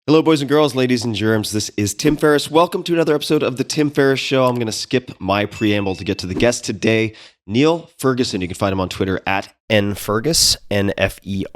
Hello, boys and girls, ladies and germs. This is Tim Ferriss. Welcome to another episode of The Tim Ferriss Show. I'm going to skip my preamble to get to the guest today, Niall Ferguson. You can find him on Twitter at nfergus, N-F-E-R-G-U-S.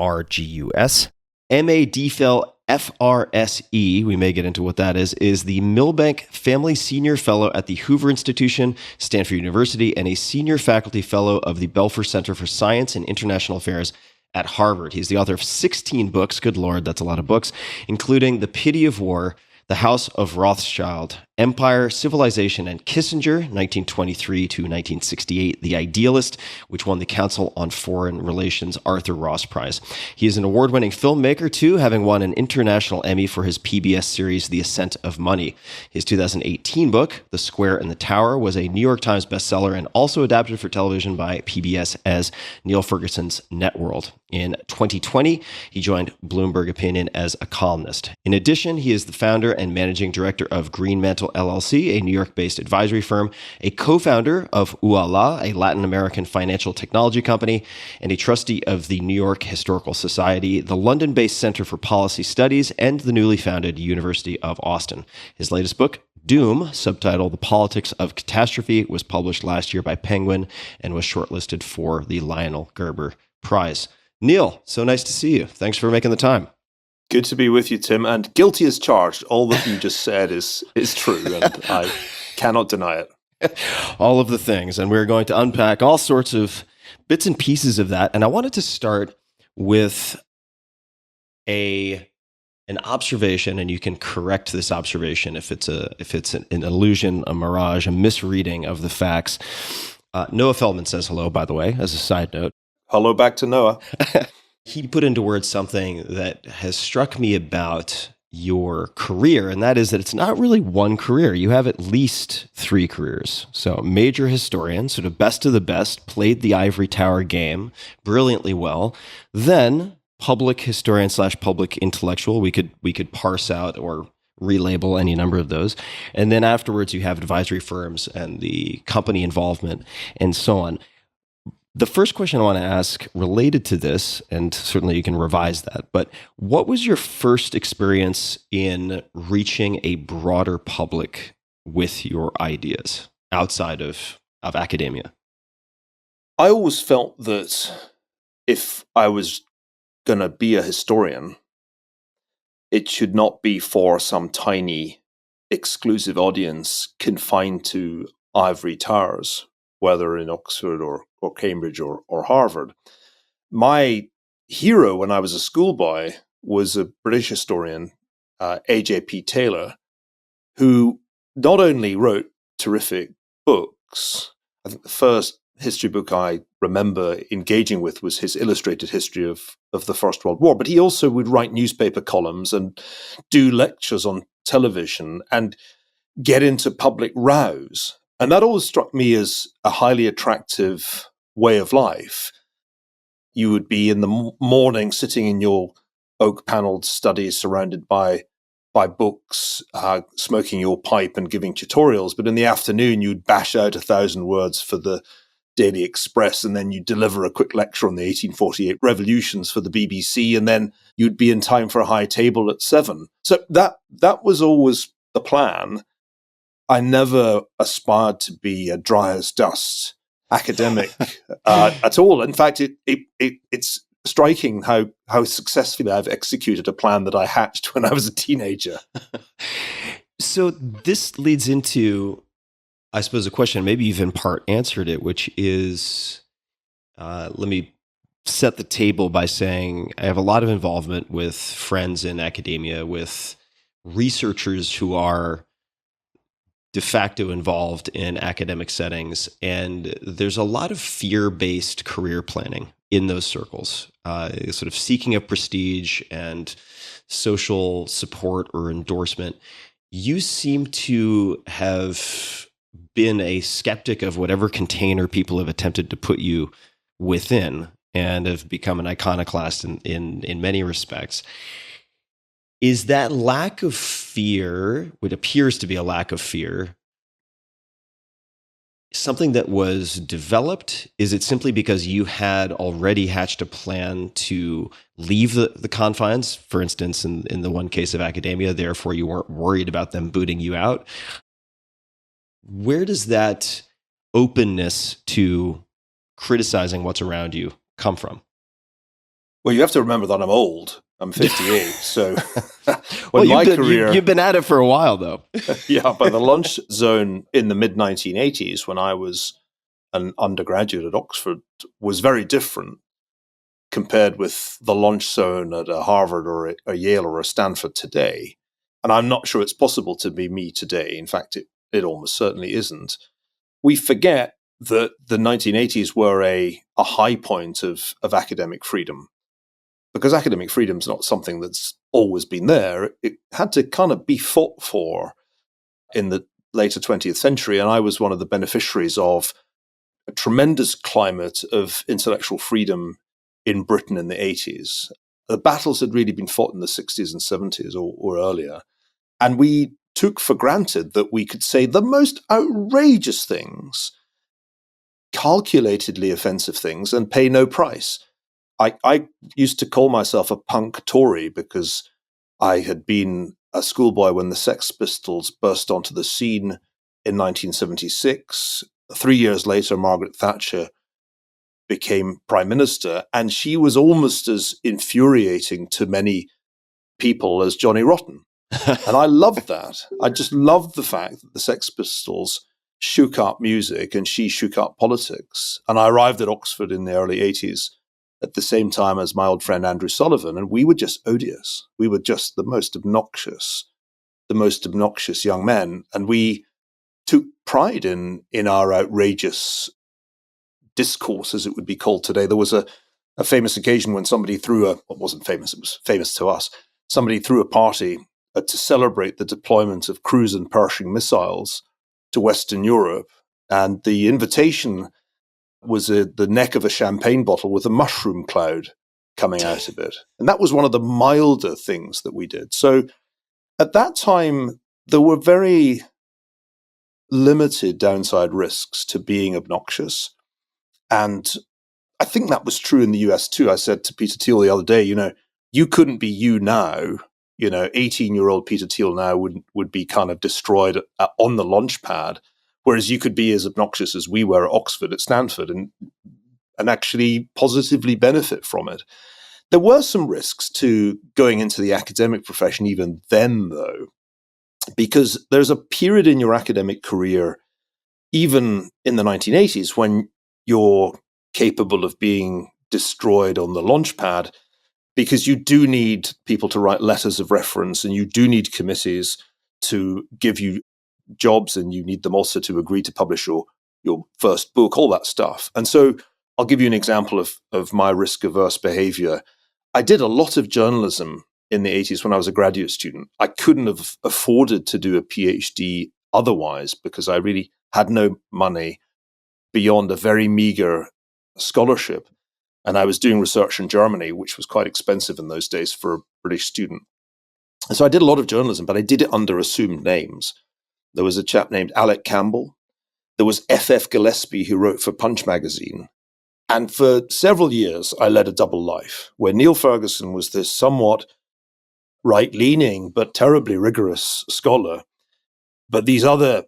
M.A. DPhil, FRSE, we may get into what that is the Milbank Family Senior Fellow at the Hoover Institution, Stanford University, and a Senior Faculty Fellow of the Belfer Center for Science and International Affairs at Harvard. He's the author of 16 books, good Lord, that's a lot of books, including The Pity of War, The House of Rothschild, Empire, Civilization, and Kissinger, 1923 to 1968, The Idealist, which won the Council on Foreign Relations Arthur Ross Prize. He is an award-winning filmmaker, too, having won an International Emmy for his PBS series, The Ascent of Money. His 2018 book, The Square and the Tower, was a New York Times bestseller and also adapted for television by PBS as Niall Ferguson's Networld. In 2020, he joined Bloomberg Opinion as a columnist. In addition, he is the founder and managing director of Greenmantle LLC, a New York-based advisory firm, a co-founder of Ualá, a Latin American financial technology company, and a trustee of the New York Historical Society, the London-based Center for Policy Studies, and the newly founded University of Austin. His latest book, Doom, subtitled The Politics of Catastrophe, was published last year by Penguin and was shortlisted for the Lionel Gerber Prize. Niall, so nice to see you. Thanks for making the time. Good to be with you, Tim, and guilty as charged. All that you just said is true, and I cannot deny it. All of the things, and we're going to unpack all sorts of bits and pieces of that. And I wanted to start with an observation, and you can correct this observation if it's an illusion, a mirage, a misreading of the facts. Noah Feldman says hello, by the way, as a side note. Hello back to Noah. He put into words something that has struck me about your career, and that is that it's not really one career. You have at least 3 careers. So major historian, sort of best of the best, played the ivory tower game brilliantly well. Then public historian / public intellectual. We could parse out or relabel any number of those. And then afterwards you have advisory firms and the company involvement and so on. The first question I want to ask related to this, and certainly you can revise that, but what was your first experience in reaching a broader public with your ideas outside of academia? I always felt that if I was going to be a historian, it should not be for some tiny exclusive audience confined to ivory towers, whether in Oxford or Cambridge or Harvard. My hero when I was a schoolboy was a British historian, A.J.P. Taylor, who not only wrote terrific books. I think the first history book I remember engaging with was his illustrated history of the First World War, but he also would write newspaper columns and do lectures on television and get into public rows. And that always struck me as a highly attractive way of life. You would be in the morning sitting in your oak-paneled study surrounded by books, smoking your pipe and giving tutorials. But in the afternoon, you'd bash out 1,000 words for the Daily Express, and then you'd deliver a quick lecture on the 1848 revolutions for the BBC, and then you'd be in time for a high table at 7. So that was always the plan. I never aspired to be a dry as dust academic at all. In fact, it's striking how successfully I've executed a plan that I hatched when I was a teenager. So this leads into, I suppose, a question, maybe you've in part answered it, which is, let me set the table by saying I have a lot of involvement with friends in academia, with researchers who are de facto involved in academic settings. And there's a lot of fear-based career planning in those circles, sort of seeking of prestige and social support or endorsement. You seem to have been a skeptic of whatever container people have attempted to put you within and have become an iconoclast in many respects. Is that lack of fear, what appears to be a lack of fear, something that was developed? Is it simply because you had already hatched a plan to leave the confines, for instance, in the one case of academia, therefore you weren't worried about them booting you out? Where does that openness to criticizing what's around you come from? Well, you have to remember that I'm old. I'm 58. So well, you've been at it for a while, though. Yeah, by the launch zone in the mid-1980s, when I was an undergraduate at Oxford, was very different compared with the launch zone at a Harvard or a Yale or a Stanford today. And I'm not sure it's possible to be me today. In fact, it almost certainly isn't. We forget that the 1980s were a high point of academic freedom, because academic freedom is not something that's always been there. It had to kind of be fought for in the later 20th century, and I was one of the beneficiaries of a tremendous climate of intellectual freedom in Britain in the 80s. The battles had really been fought in the 60s and 70s or earlier, and we took for granted that we could say the most outrageous things, calculatedly offensive things, and pay no price. I used to call myself a punk Tory because I had been a schoolboy when the Sex Pistols burst onto the scene in 1976. 3 years later, Margaret Thatcher became Prime Minister, and she was almost as infuriating to many people as Johnny Rotten. And I loved that. I just loved the fact that the Sex Pistols shook up music and she shook up politics. And I arrived at Oxford in the early 80s at the same time as my old friend Andrew Sullivan, and we were just odious. We were just the most obnoxious young men, and we took pride in our outrageous discourse, as it would be called today. There was a famous occasion when somebody threw it wasn't famous, it was famous to us. Somebody threw a party to celebrate the deployment of cruise and Pershing missiles to Western Europe, and the invitation was the neck of a champagne bottle with a mushroom cloud coming out of it. And that was one of the milder things that we did. So at that time, there were very limited downside risks to being obnoxious. And I think that was true in the US too. I said to Peter Thiel the other day, you couldn't be you now. 18-year-old Peter Thiel now would be kind of destroyed on the launch pad. Whereas you could be as obnoxious as we were at Oxford, at Stanford, and actually positively benefit from it. There were some risks to going into the academic profession even then, though, because there's a period in your academic career, even in the 1980s, when you're capable of being destroyed on the launch pad, because you do need people to write letters of reference, and you do need committees to give you jobs, and you need them also to agree to publish your first book, all that stuff. And so I'll give you an example of my risk-averse behavior. I did a lot of journalism in the 80s when I was a graduate student. I couldn't have afforded to do a PhD otherwise because I really had no money beyond a very meager scholarship. And I was doing research in Germany, which was quite expensive in those days for a British student. And so I did a lot of journalism, but I did it under assumed names. There was a chap named Alec Campbell. There was F.F. Gillespie, who wrote for Punch magazine. And for several years, I led a double life, where Niall Ferguson was this somewhat right-leaning but terribly rigorous scholar. But these other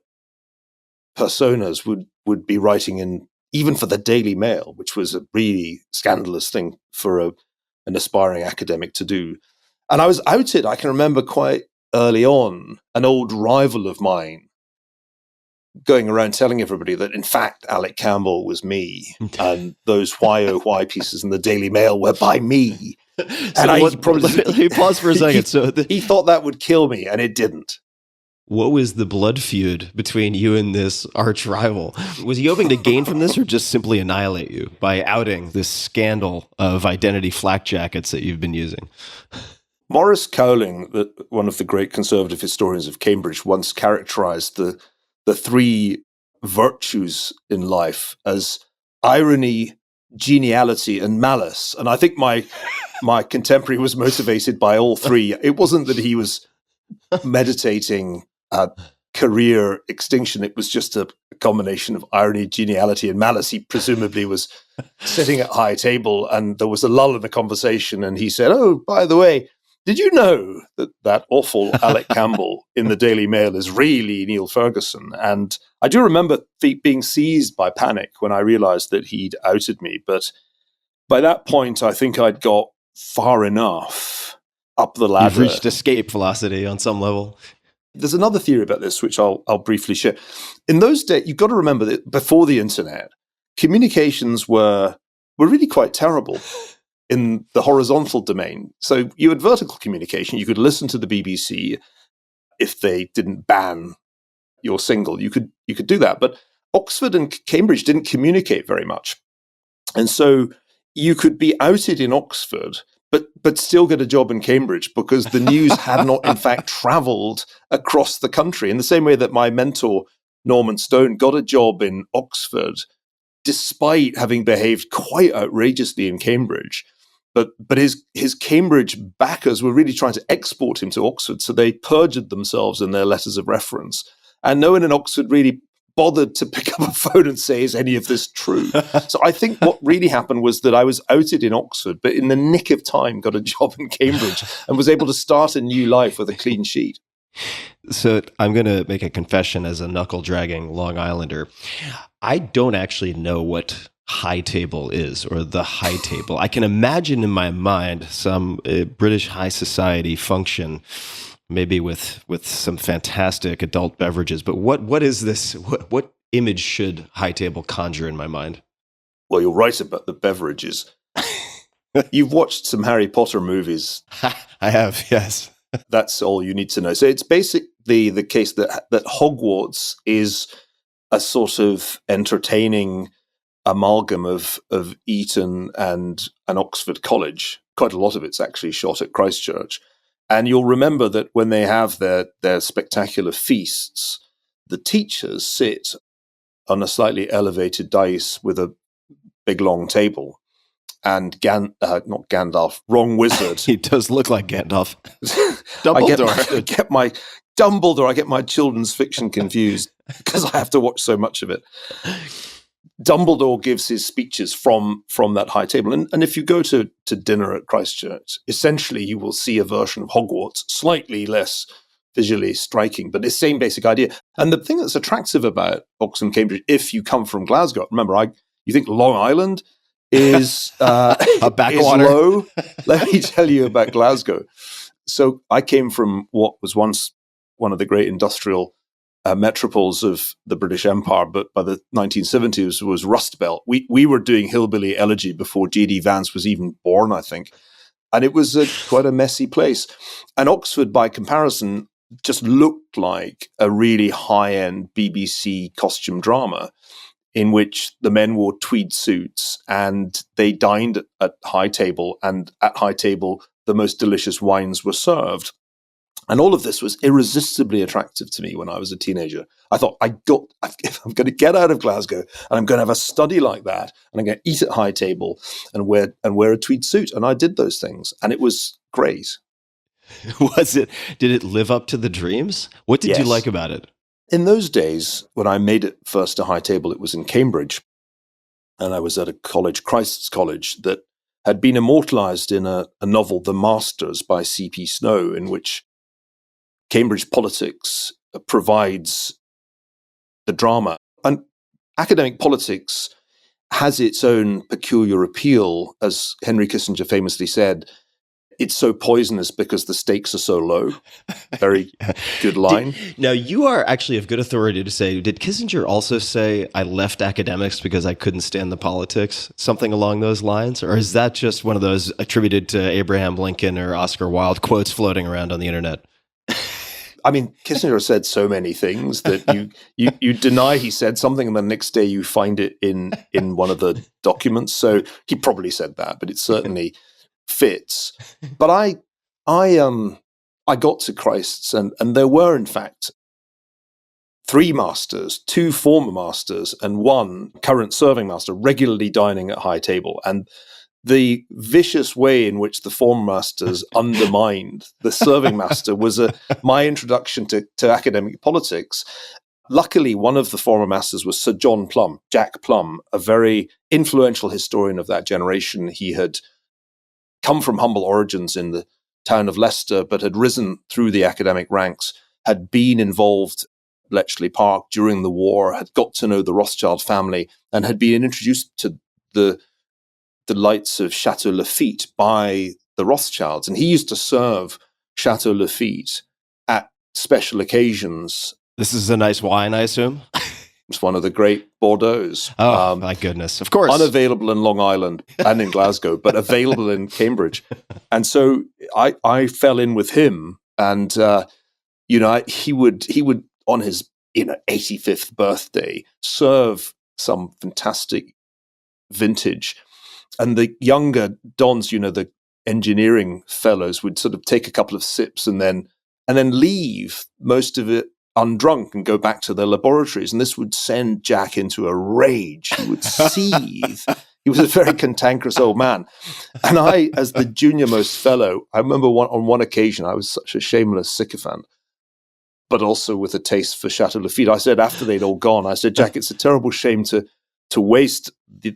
personas would be writing in, even for the Daily Mail, which was a really scandalous thing for an aspiring academic to do. And I was outed, I can remember quite early on, an old rival of mine going around telling everybody that, in fact, Alec Campbell was me, and those why oh why pieces in the Daily Mail were by me. He paused for a second. He thought that would kill me, and it didn't. What was the blood feud between you and this arch rival? Was he hoping to gain from this, or just simply annihilate you by outing this scandal of identity flak jackets that you've been using? Maurice Cowling, one of the great conservative historians of Cambridge, once characterized the three virtues in life as irony, geniality, and malice. And I think my contemporary was motivated by all three. It wasn't that he was meditating career extinction. It was just a combination of irony, geniality, and malice. He presumably was sitting at high table, and there was a lull in the conversation, and he said, "Oh, by the way, did you know that awful Alec Campbell in the Daily Mail is really Niall Ferguson?" And I do remember being seized by panic when I realized that he'd outed me. But by that point, I think I'd got far enough up the ladder. You've reached escape velocity on some level. There's another theory about this, which I'll briefly share. In those days, you've got to remember that before the internet, communications were really quite terrible in the horizontal domain. So you had vertical communication. You could listen to the BBC if they didn't ban your single. You could do that. But Oxford and Cambridge didn't communicate very much. And so you could be outed in Oxford, but still get a job in Cambridge because the news had not, in fact, traveled across the country. In the same way that my mentor, Norman Stone, got a job in Oxford despite having behaved quite outrageously in Cambridge. But his Cambridge backers were really trying to export him to Oxford, so they perjured themselves in their letters of reference. And no one in Oxford really bothered to pick up a phone and say, is any of this true? So I think what really happened was that I was outed in Oxford, but in the nick of time got a job in Cambridge and was able to start a new life with a clean sheet. So I'm going to make a confession as a knuckle-dragging Long Islander. I don't actually know what high table is, or the high table. I can imagine in my mind some British high society function, maybe with some fantastic adult beverages. But what is this? What image should high table conjure in my mind? Well, you're right about the beverages. You've watched some Harry Potter movies. I have, yes. That's all you need to know. So it's basically the case that Hogwarts is a sort of entertaining amalgam of Eton and an Oxford college. Quite a lot of it's actually shot at Christchurch. And you'll remember that when they have their spectacular feasts, the teachers sit on a slightly elevated dais with a big long table. And not Gandalf, wrong wizard. He does look like Gandalf. Dumbledore. I get my children's fiction confused because I have to watch so much of it. Dumbledore gives his speeches from that high table. And if you go to dinner at Christchurch, essentially you will see a version of Hogwarts, slightly less visually striking, but the same basic idea. And the thing that's attractive about Oxford and Cambridge, if you come from Glasgow, remember, you think Long Island is a backwater. Is low. Let me tell you about Glasgow. So I came from what was once one of the great industrial metropoles of the British Empire, but by the 1970s was Rust Belt. We were doing hillbilly elegy before J.D. Vance was even born, I think. And it was quite a messy place. And Oxford, by comparison, just looked like a really high-end BBC costume drama in which the men wore tweed suits and they dined at high table, and at high table, the most delicious wines were served. And all of this was irresistibly attractive to me when I was a teenager. I thought, if I'm going to get out of Glasgow and I'm going to have a study like that, and I'm going to eat at high table and wear a tweed suit. And I did those things, and it was great. Did it live up to the dreams? What did you like about it? In those days, when I made it first to high table, it was in Cambridge. And I was at a college, Christ's College, that had been immortalized in a novel, The Masters by C.P. Snow, in which Cambridge politics provides the drama. And academic politics has its own peculiar appeal. As Henry Kissinger famously said, it's so poisonous because the stakes are so low. Very good line. Now, you are actually of good authority to say, did Kissinger also say, I left academics because I couldn't stand the politics? Something along those lines? Or is that just one of those attributed to Abraham Lincoln or Oscar Wilde quotes floating around on the internet? I mean, Kissinger said so many things that you deny he said something, and the next day you find it in one of the documents. So he probably said that, but it certainly fits. But I got to Christ's, and there were in fact 3 masters, 2 former masters, and 1 current serving master regularly dining at high table. And the vicious way in which the former masters undermined the serving master was my introduction to academic politics. Luckily, one of the former masters was Sir John Plum, Jack Plum, a very influential historian of that generation. He had come from humble origins in the town of Leicester, but had risen through the academic ranks, had been involved at Bletchley Park during the war, had got to know the Rothschild family, and had been introduced to the delights of Château Lafite by the Rothschilds. And he used to serve Château Lafite at special occasions. This is a nice wine, I assume? It's one of the great Bordeaux's. Oh, my goodness. Of course. Unavailable in Long Island and in Glasgow, but available in Cambridge. And so I fell in with him. And, he would on his 85th birthday, serve some fantastic vintage. And the younger dons, the engineering fellows, would sort of take a couple of sips and then leave most of it undrunk and go back to their laboratories. And this would send Jack into a rage. He would seethe. He was a very cantankerous old man. And I, as the junior most fellow, I remember on one occasion, I was such a shameless sycophant, but also with a taste for Château Lafite. I said, after they'd all gone, I said, Jack, it's a terrible shame to waste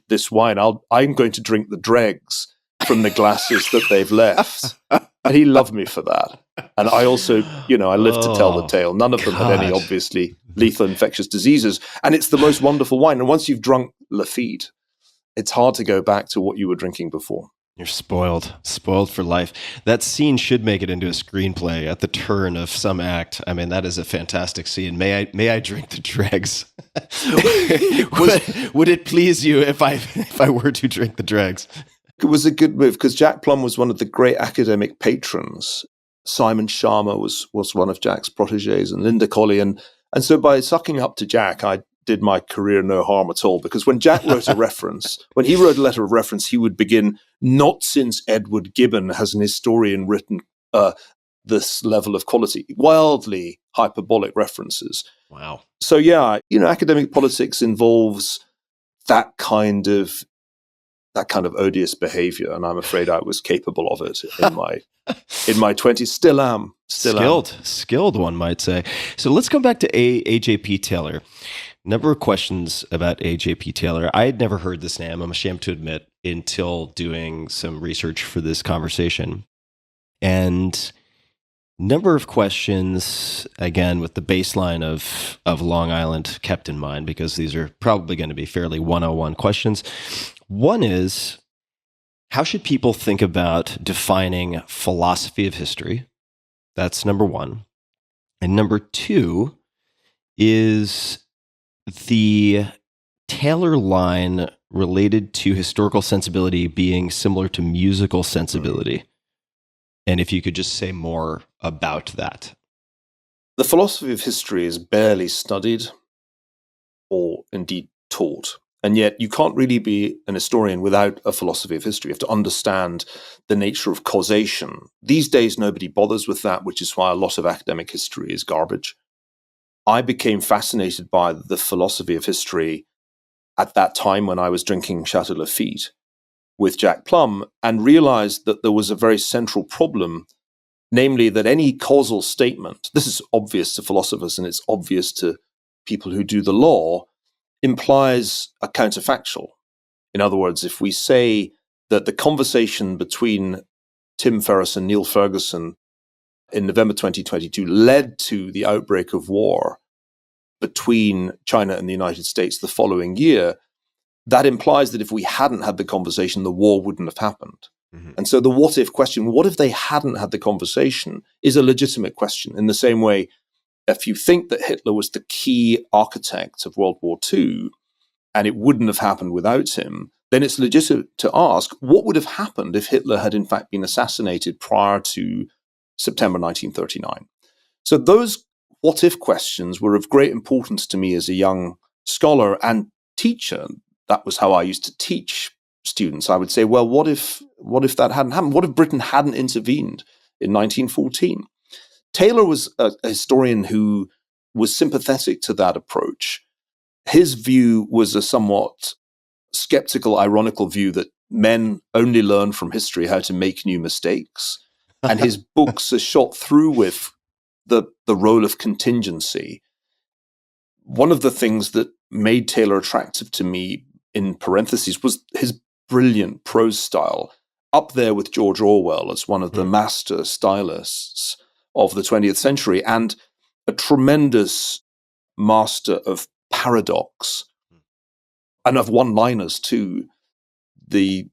this wine. I'm going to drink the dregs from the glasses that they've left. And he loved me for that. And I also, I lived to tell the tale. None of them had any obviously lethal infectious diseases. And it's the most wonderful wine. And once you've drunk Lafite, it's hard to go back to what you were drinking before. You're spoiled for life. That scene should make it into a screenplay at the turn of some act. I mean, that is a fantastic scene. May I drink the dregs? would it please you if I were to drink the dregs? It was a good move because Jack Plum was one of the great academic patrons. Simon Sharma was one of Jack's protégés, and Linda Colley. And so by sucking up to Jack, I did my career no harm at all, because when Jack wrote a reference, when he wrote a letter of reference, he would begin, not since Edward Gibbon has an historian written this level of quality, wildly hyperbolic references. Wow. So yeah, academic politics involves that kind of odious behavior, and I'm afraid I was capable of it in my 20s. Still am. Skilled, one might say. So let's come back to A.J.P. Taylor. Number of questions about A.J.P. Taylor. I had never heard this name, I'm ashamed to admit, until doing some research for this conversation. And number of questions, again, with the baseline of Long Island kept in mind, because these are probably going to be fairly 101 questions. One is, how should people think about defining philosophy of history? That's number one. And number two is the Taylor line related to historical sensibility being similar to musical sensibility. And if you could just say more about that. The philosophy of history is barely studied or indeed taught. And yet you can't really be an historian without a philosophy of history. You have to understand the nature of causation. These days, nobody bothers with that, which is why a lot of academic history is garbage. I became fascinated by the philosophy of history at that time when I was drinking Château Lafite with Jack Plum, and realized that there was a very central problem, namely that any causal statement, this is obvious to philosophers and it's obvious to people who do the law, implies a counterfactual. In other words, if we say that the conversation between Tim Ferriss and Niall Ferguson in November 2022 led to the outbreak of war between China and the United States the following year, that implies that if we hadn't had the conversation, the war wouldn't have happened. Mm-hmm. And so the what if question, what if they hadn't had the conversation, is a legitimate question. In the same way, if you think that Hitler was the key architect of World War II and it wouldn't have happened without him, then it's legitimate to ask, what would have happened if Hitler had in fact been assassinated prior to September 1939? So those what-if questions were of great importance to me as a young scholar and teacher. That was how I used to teach students. I would say, well, what if that hadn't happened? What if Britain hadn't intervened in 1914? Taylor was a historian who was sympathetic to that approach. His view was a somewhat skeptical, ironical view that men only learn from history how to make new mistakes. And his books are shot through with the role of contingency. One of the things that made Taylor attractive to me, in parentheses, was his brilliant prose style, up there with George Orwell as one of the master stylists of the 20th century, and a tremendous master of paradox and of one-liners too. The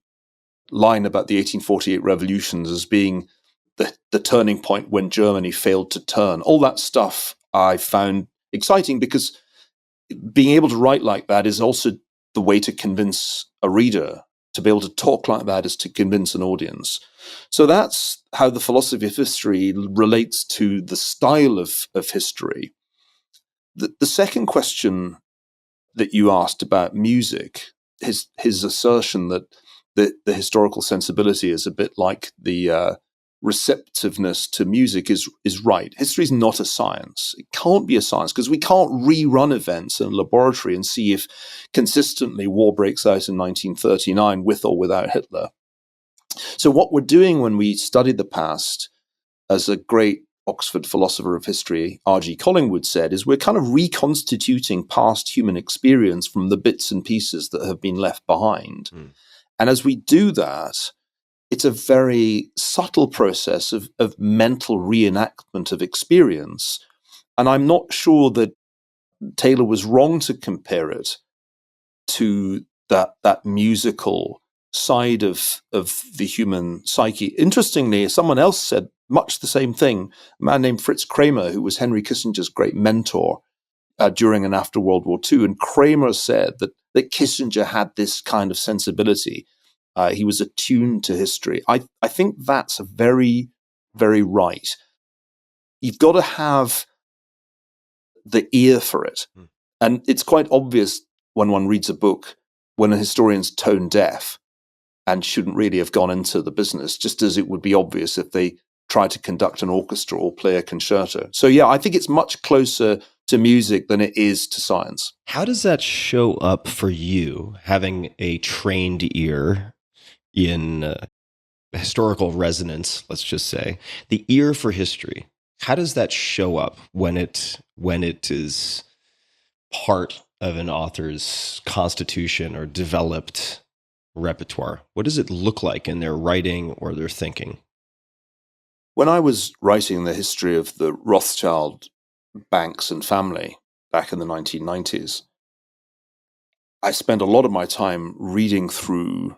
line about the 1848 revolutions as being the turning point when Germany failed to turn. All that stuff I found exciting, because being able to write like that is also the way to convince a reader. To be able to talk like that is to convince an audience. So that's how the philosophy of history relates to the style of history. The second question that you asked about music, his assertion that the historical sensibility is a bit like the receptiveness to music is right. History is not a science. It can't be a science, because we can't rerun events in a laboratory and see if consistently war breaks out in 1939 with or without Hitler. So what we're doing when we study the past, as a great Oxford philosopher of history, R.G. Collingwood, said, is we're kind of reconstituting past human experience from the bits and pieces that have been left behind. And as we do that, it's a very subtle process of mental reenactment of experience. And I'm not sure that Taylor was wrong to compare it to that musical side of the human psyche. Interestingly, someone else said much the same thing, a man named Fritz Kramer, who was Henry Kissinger's great mentor during and after World War II. And Kramer said that Kissinger had this kind of sensibility. He was attuned to history. I think that's very, very right. You've got to have the ear for it. And it's quite obvious when one reads a book when a historian's tone deaf and shouldn't really have gone into the business, just as it would be obvious if they tried to conduct an orchestra or play a concerto. So yeah, I think it's much closer to music than it is to science. How does that show up for you, having a trained ear in historical resonance, let's just say, the ear for history? How does that show up when it is part of an author's constitution or developed repertoire? What does it look like in their writing or their thinking? When I was writing the history of the Rothschild banks and family back in the 1990s, I spent a lot of my time reading through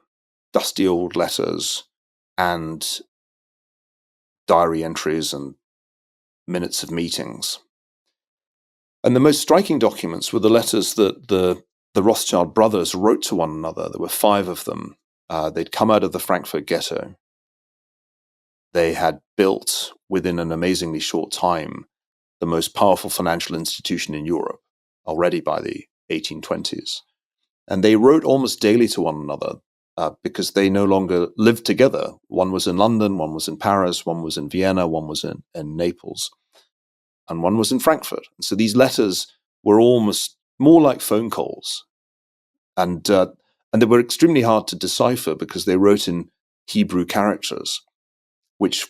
dusty old letters and diary entries and minutes of meetings. And the most striking documents were the letters that the Rothschild brothers wrote to one another. There were 5 of them. They'd come out of the Frankfurt ghetto. They had built, within an amazingly short time, the most powerful financial institution in Europe, already by the 1820s. And they wrote almost daily to one another because they no longer lived together. One was in London, one was in Paris, one was in Vienna, one was in Naples, and one was in Frankfurt. And so these letters were almost more like phone calls. And they were extremely hard to decipher because they wrote in Hebrew characters, which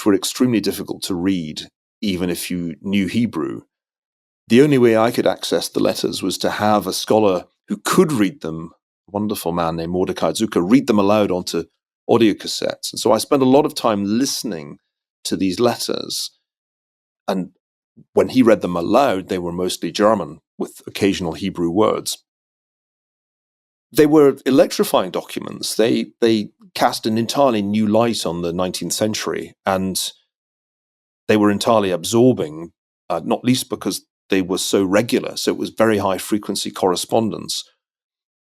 were extremely difficult to read, even if you knew Hebrew. The only way I could access the letters was to have a scholar who could read them, a wonderful man named Mordecai Zucker, read them aloud onto audio cassettes. And so I spent a lot of time listening to these letters. And when he read them aloud, they were mostly German with occasional Hebrew words. They were electrifying documents. They cast an entirely new light on the 19th century, and they were entirely absorbing, not least because they were so regular. So it was very high frequency correspondence.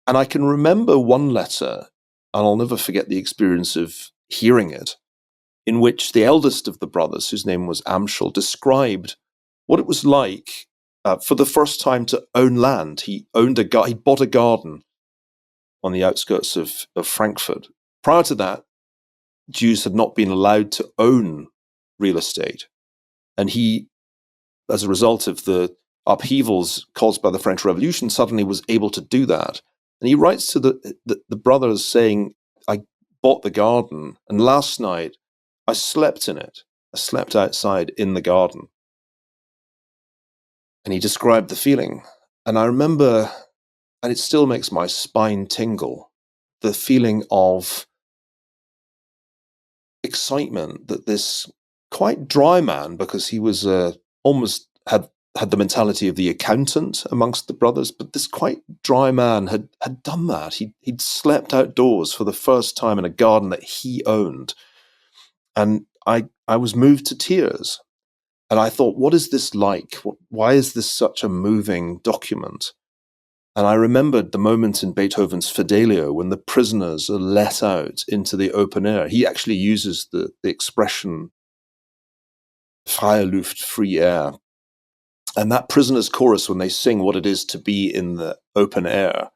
And I can remember one letter, and I'll never forget the experience of hearing it, in which the eldest of the brothers, whose name was Amschel, described what it was like for the first time to own land. He bought a garden on the outskirts of Frankfurt. Prior to that, Jews had not been allowed to own real estate. And he, as a result of the upheavals caused by the French Revolution, suddenly was able to do that. And he writes to the brothers saying, I bought the garden, and last night I slept in it. I slept outside in the garden. And he described the feeling. And I remember, and it still makes my spine tingle, the feeling of excitement that this quite dry man, because he was almost had the mentality of the accountant amongst the brothers, but this quite dry man had done that. He'd slept outdoors for the first time in a garden that he owned. And I was moved to tears. And I thought, what is this like? Why is this such a moving document? And I remembered the moment in Beethoven's Fidelio when the prisoners are let out into the open air. He actually uses the expression freie Luft, free air. And that prisoners' chorus, when they sing what it is to be in the open air,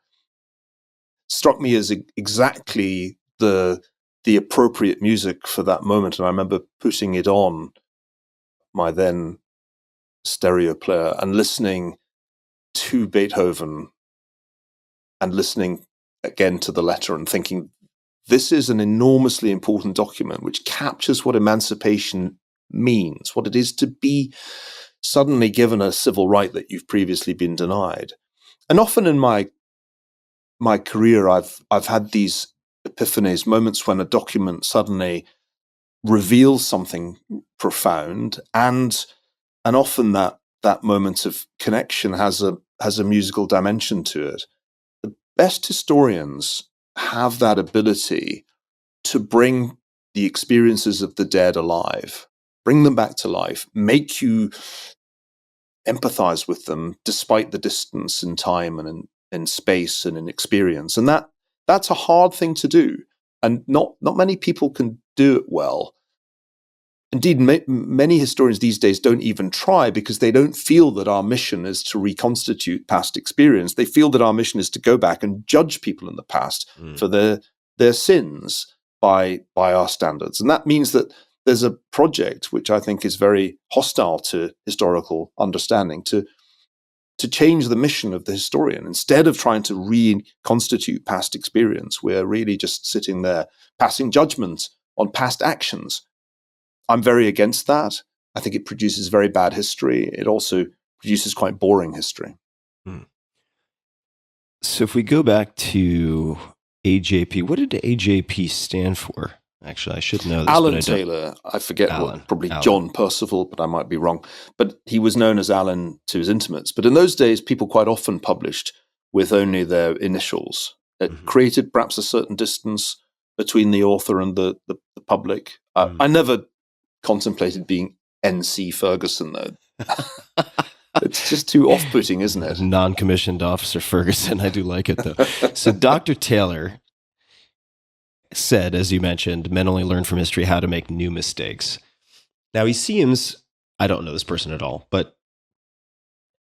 struck me as exactly the appropriate music for that moment. And I remember putting it on my then stereo player and listening to Beethoven and listening again to the letter and thinking, this is an enormously important document which captures what emancipation means, what it is to be suddenly given a civil right that you've previously been denied. And often in my career, I've had these epiphanies, moments when a document suddenly reveals something profound, and often that moment of connection has a musical dimension to it. The best historians have that ability to bring the experiences of the dead alive, bring them back to life, make you empathize with them despite the distance in time and in space and in experience. And that's a hard thing to do. And not many people can do it well. Indeed, many historians these days don't even try because they don't feel that our mission is to reconstitute past experience. They feel that our mission is to go back and judge people in the past for their sins by our standards. And that means that there's a project which I think is very hostile to historical understanding to change the mission of the historian. Instead of trying to reconstitute past experience, we're really just sitting there passing judgment on past actions. I'm very against that. I think it produces very bad history. It also produces quite boring history. So if we go back to A.J.P, what did A.J.P stand for? Actually, I should know this. Alan Taylor, I forget probably Alan. John Percival, but I might be wrong. But he was known as Alan to his intimates. But in those days, people quite often published with only their initials. It created perhaps a certain distance between the author and the public. I never contemplated being N.C. Ferguson, though. It's just too off-putting, isn't it? Non-commissioned officer Ferguson. I do like it, though. So Dr. Taylor said, as you mentioned, men only learn from history how to make new mistakes. Now, he seems, I don't know this person at all, but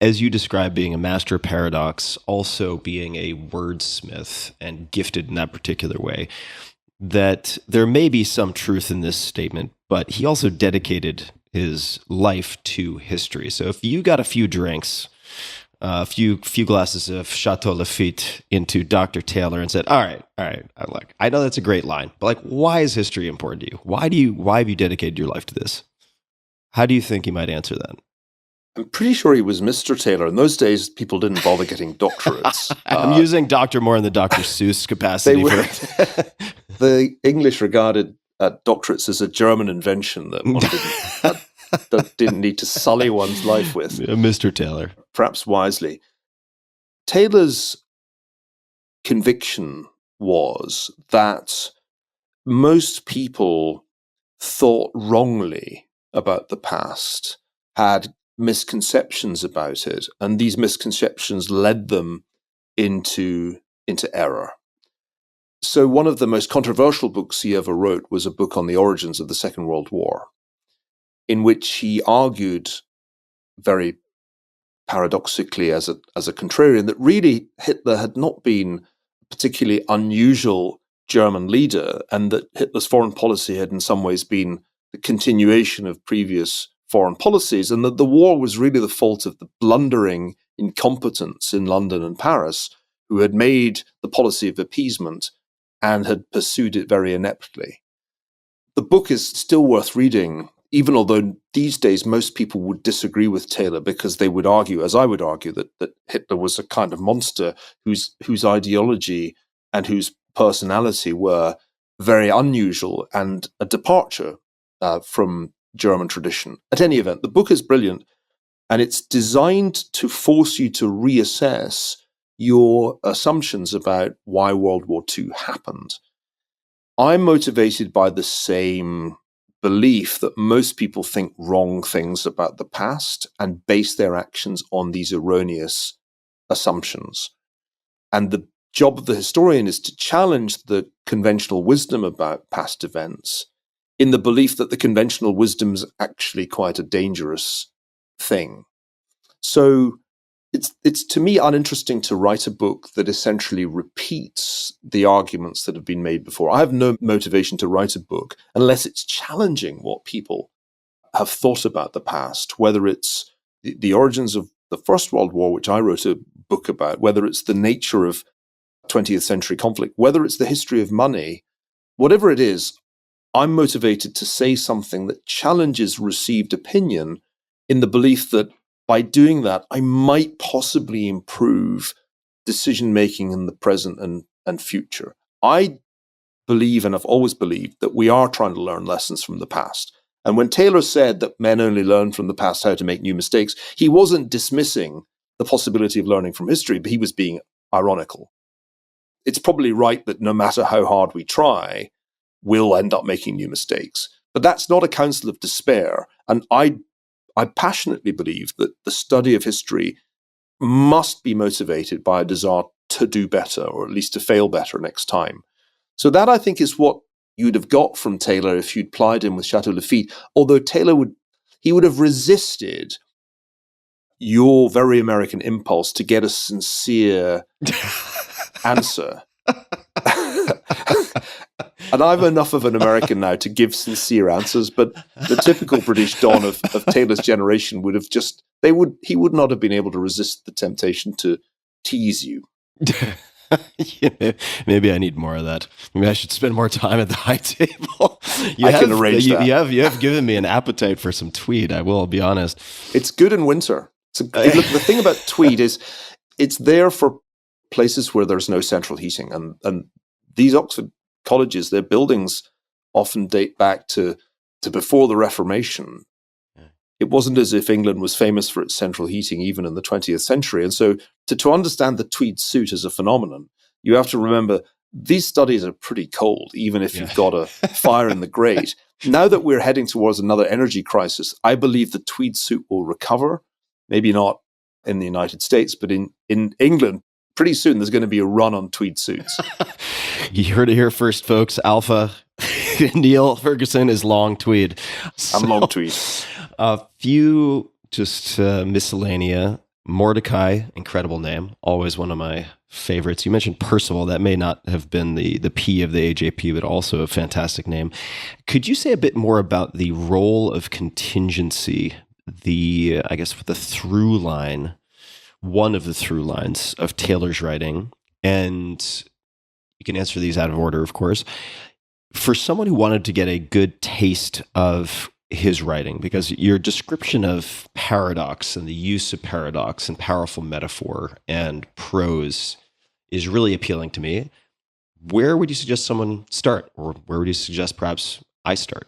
as you describe being a master of paradox, also being a wordsmith and gifted in that particular way, that there may be some truth in this statement, but he also dedicated his life to history. So if you got a few drinks, a few glasses of Château Lafite into Dr. Taylor and said, all right, look, I know that's a great line, but like, why is history important to you? Why have you dedicated your life to this? How do you think he might answer that? I'm pretty sure he was Mr. Taylor. In those days, people didn't bother getting doctorates. I'm using doctor more in the Dr. Seuss capacity. The English regarded doctorates as a German invention that one didn't need to sully one's life with. Mr. Taylor. Perhaps wisely. Taylor's conviction was that most people thought wrongly about the past, had misconceptions about it, and these misconceptions led them into error. So one of the most controversial books he ever wrote was a book on the origins of the Second World War, in which he argued very paradoxically as a contrarian that really Hitler had not been a particularly unusual German leader, and that Hitler's foreign policy had in some ways been the continuation of previous foreign policies, and that the war was really the fault of the blundering incompetence in London and Paris, who had made the policy of appeasement and had pursued it very ineptly. The book is still worth reading, even although these days most people would disagree with Taylor because they would argue, as I would argue, that Hitler was a kind of monster whose ideology and whose personality were very unusual and a departure from German tradition. At any event, the book is brilliant, and it's designed to force you to reassess your assumptions about why World War II happened. I'm motivated by the same belief that most people think wrong things about the past and base their actions on these erroneous assumptions. And the job of the historian is to challenge the conventional wisdom about past events in the belief that the conventional wisdom is actually quite a dangerous thing. So it's to me uninteresting to write a book that essentially repeats the arguments that have been made before. I have no motivation to write a book unless it's challenging what people have thought about the past, whether it's the origins of the First World War, which I wrote a book about, whether it's the nature of 20th century conflict, whether it's the history of money, whatever it is, I'm motivated to say something that challenges received opinion in the belief that by doing that, I might possibly improve decision-making in the present and future. I believe, and I've always believed, that we are trying to learn lessons from the past. And when Taylor said that men only learn from the past how to make new mistakes, he wasn't dismissing the possibility of learning from history, but he was being ironical. It's probably right that no matter how hard we try, we'll end up making new mistakes. But that's not a counsel of despair. And I passionately believe that the study of history must be motivated by a desire to do better, or at least to fail better next time. So that, I think, is what you'd have got from Taylor if you'd plied him with Château Lafite, although Taylor would have resisted your very American impulse to get a sincere answer. And I'm enough of an American now to give sincere answers, but the typical British don of Taylor's generation would have he would not have been able to resist the temptation to tease you. Yeah, maybe I need more of that. Maybe I should spend more time at the high table. I can arrange that. You have given me an appetite for some tweed, I will be honest. It's good in winter. Look, the thing about tweed is it's there for places where there's no central heating. And these Oxford colleges, their buildings often date back to before the Reformation. It wasn't as if England was famous for its central heating even in the 20th century. And so to understand the tweed suit as a phenomenon, you have to remember these studies are pretty cold, even if you've got a fire in the grate. Now that we're heading towards another energy crisis, I believe the tweed suit will recover. Maybe not in the United States, but in England, pretty soon there's going to be a run on tweed suits. You heard it here first, folks. Alpha Niall Ferguson is long tweed. I'm long tweed. A few just miscellanea. Mordecai, incredible name. Always one of my favorites. You mentioned Percival. That may not have been the P of the A.J.P, but also a fantastic name. Could you say a bit more about the role of contingency, the through line, one of the through lines of Taylor's writing? And you can answer these out of order, of course. For someone who wanted to get a good taste of his writing, because your description of paradox and the use of paradox and powerful metaphor and prose is really appealing to me. Where would you suggest someone start? Or where would you suggest perhaps I start?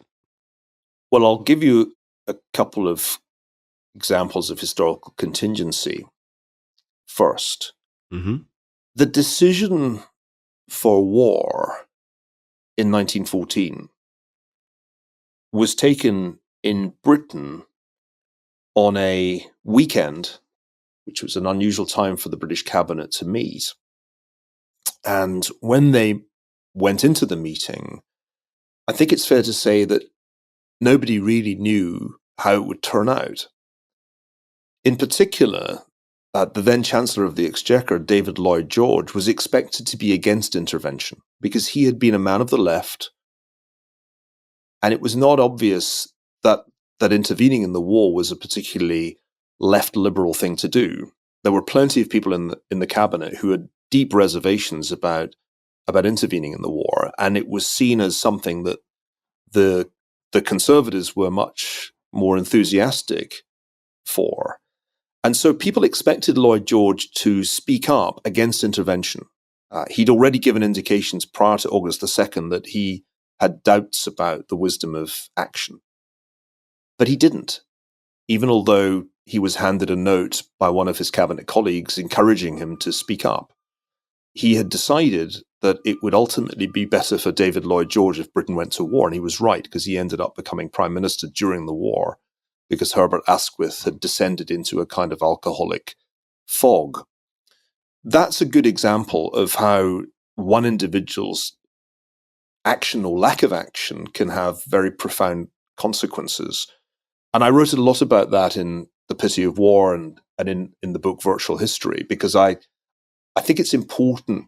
Well, I'll give you a couple of examples of historical contingency first. Mm-hmm. The decision for war in 1914 was taken in Britain on a weekend, which was an unusual time for the British cabinet to meet. And when they went into the meeting, I think it's fair to say that nobody really knew how it would turn out. In particular, the then Chancellor of the Exchequer, David Lloyd George, was expected to be against intervention because he had been a man of the left. And it was not obvious that intervening in the war was a particularly left liberal thing to do. There were plenty of people in the cabinet who had deep reservations about about intervening in the war, and it was seen as something that the conservatives were much more enthusiastic for. And so people expected Lloyd George to speak up against intervention. He'd already given indications prior to August the 2nd that he had doubts about the wisdom of action. But he didn't, even although he was handed a note by one of his cabinet colleagues encouraging him to speak up. He had decided that it would ultimately be better for David Lloyd George if Britain went to war, and he was right, because he ended up becoming prime minister during the war, because Herbert Asquith had descended into a kind of alcoholic fog. That's a good example of how one individual's action or lack of action can have very profound consequences. And I wrote a lot about that in The Pity of War and in the book Virtual History, because I think it's important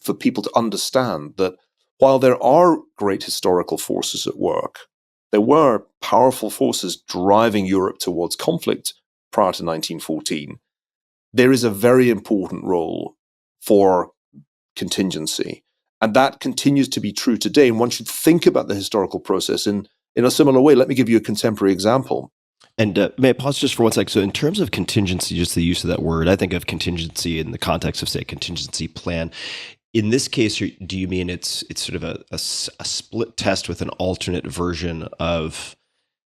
for people to understand that while there are great historical forces at work, there were powerful forces driving Europe towards conflict prior to 1914. There is a very important role for contingency, and that continues to be true today. And one should think about the historical process in a similar way. Let me give you a contemporary example. And may I pause just for one second? So in terms of contingency, just the use of that word, I think of contingency in the context of, say, contingency plan. In this case, do you mean it's sort of a split test with an alternate version of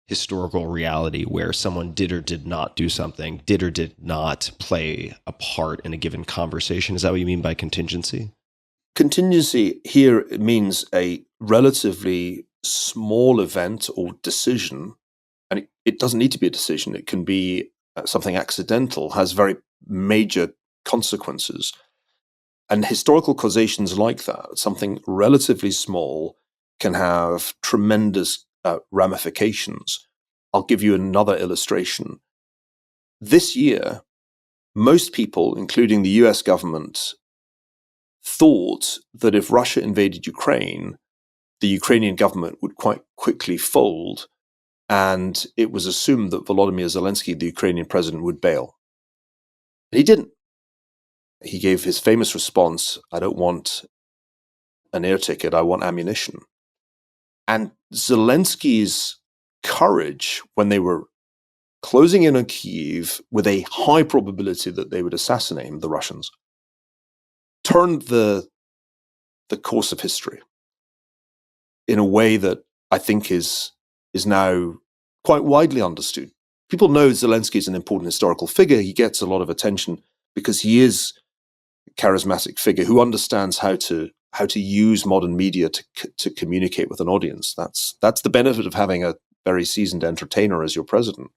historical reality where someone did or did not do something, did or did not play a part in a given conversation? Is that what you mean by contingency? Contingency here means a relatively small event or decision, and it doesn't need to be a decision. It can be something accidental, has very major consequences. And historical causations like that, something relatively small, can have tremendous ramifications. I'll give you another illustration. This year, most people, including the US government, thought that if Russia invaded Ukraine, the Ukrainian government would quite quickly fold, and it was assumed that Volodymyr Zelensky, the Ukrainian president, would bail. But he didn't. He gave his famous response, "I don't want an air ticket, I want ammunition." And Zelensky's courage when they were closing in on Kyiv with a high probability that they would assassinate him, the Russians, turned the course of history in a way that I think is now quite widely understood. People know Zelensky is an important historical figure. He gets a lot of attention because he is a charismatic figure who understands how to use modern media to communicate with an audience. That's the benefit of having a very seasoned entertainer as your president.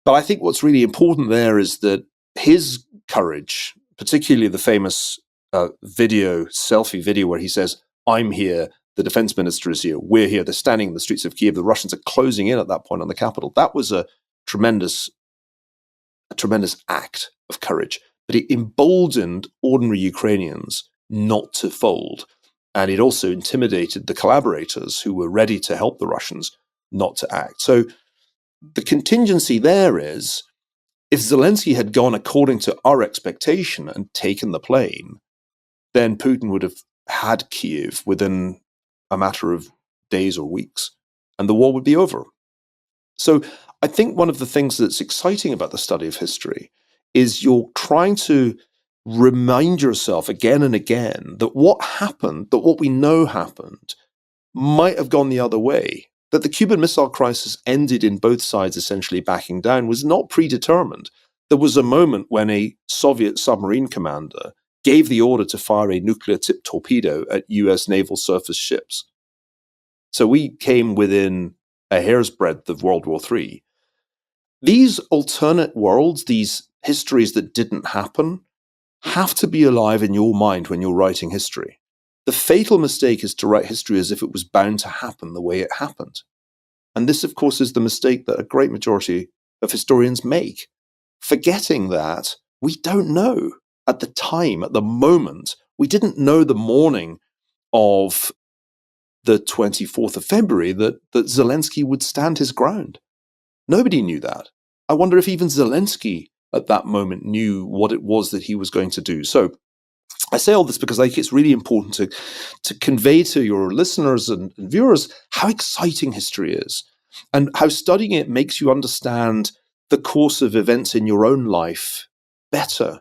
But I think what's really important there is that his courage, particularly the famous selfie video where he says, "I'm here, the defense minister is here, we're here," they're standing in the streets of Kyiv, the Russians are closing in at that point on the capital. That was a tremendous act of courage. But it emboldened ordinary Ukrainians not to fold. And it also intimidated the collaborators who were ready to help the Russians not to act. So the contingency there is, if Zelensky had gone according to our expectation and taken the plane, then Putin would have had Kyiv within a matter of days or weeks, and the war would be over. So I think one of the things that's exciting about the study of history is you're trying to remind yourself again and again that what happened, that what we know happened, might have gone the other way. That the Cuban Missile Crisis ended in both sides essentially backing down was not predetermined. There was a moment when a Soviet submarine commander gave the order to fire a nuclear-tipped torpedo at US naval surface ships. So we came within a hair's breadth of World War III. These alternate worlds, these histories that didn't happen, have to be alive in your mind when you're writing history. The fatal mistake is to write history as if it was bound to happen the way it happened. And this, of course, is the mistake that a great majority of historians make, forgetting that we don't know at the time, at the moment. We didn't know the morning of the 24th of February that Zelensky would stand his ground. Nobody knew that. I wonder if even Zelensky at that moment knew what it was that he was going to do. So I say all this because I think it's really important to convey to your listeners and viewers how exciting history is and how studying it makes you understand the course of events in your own life better,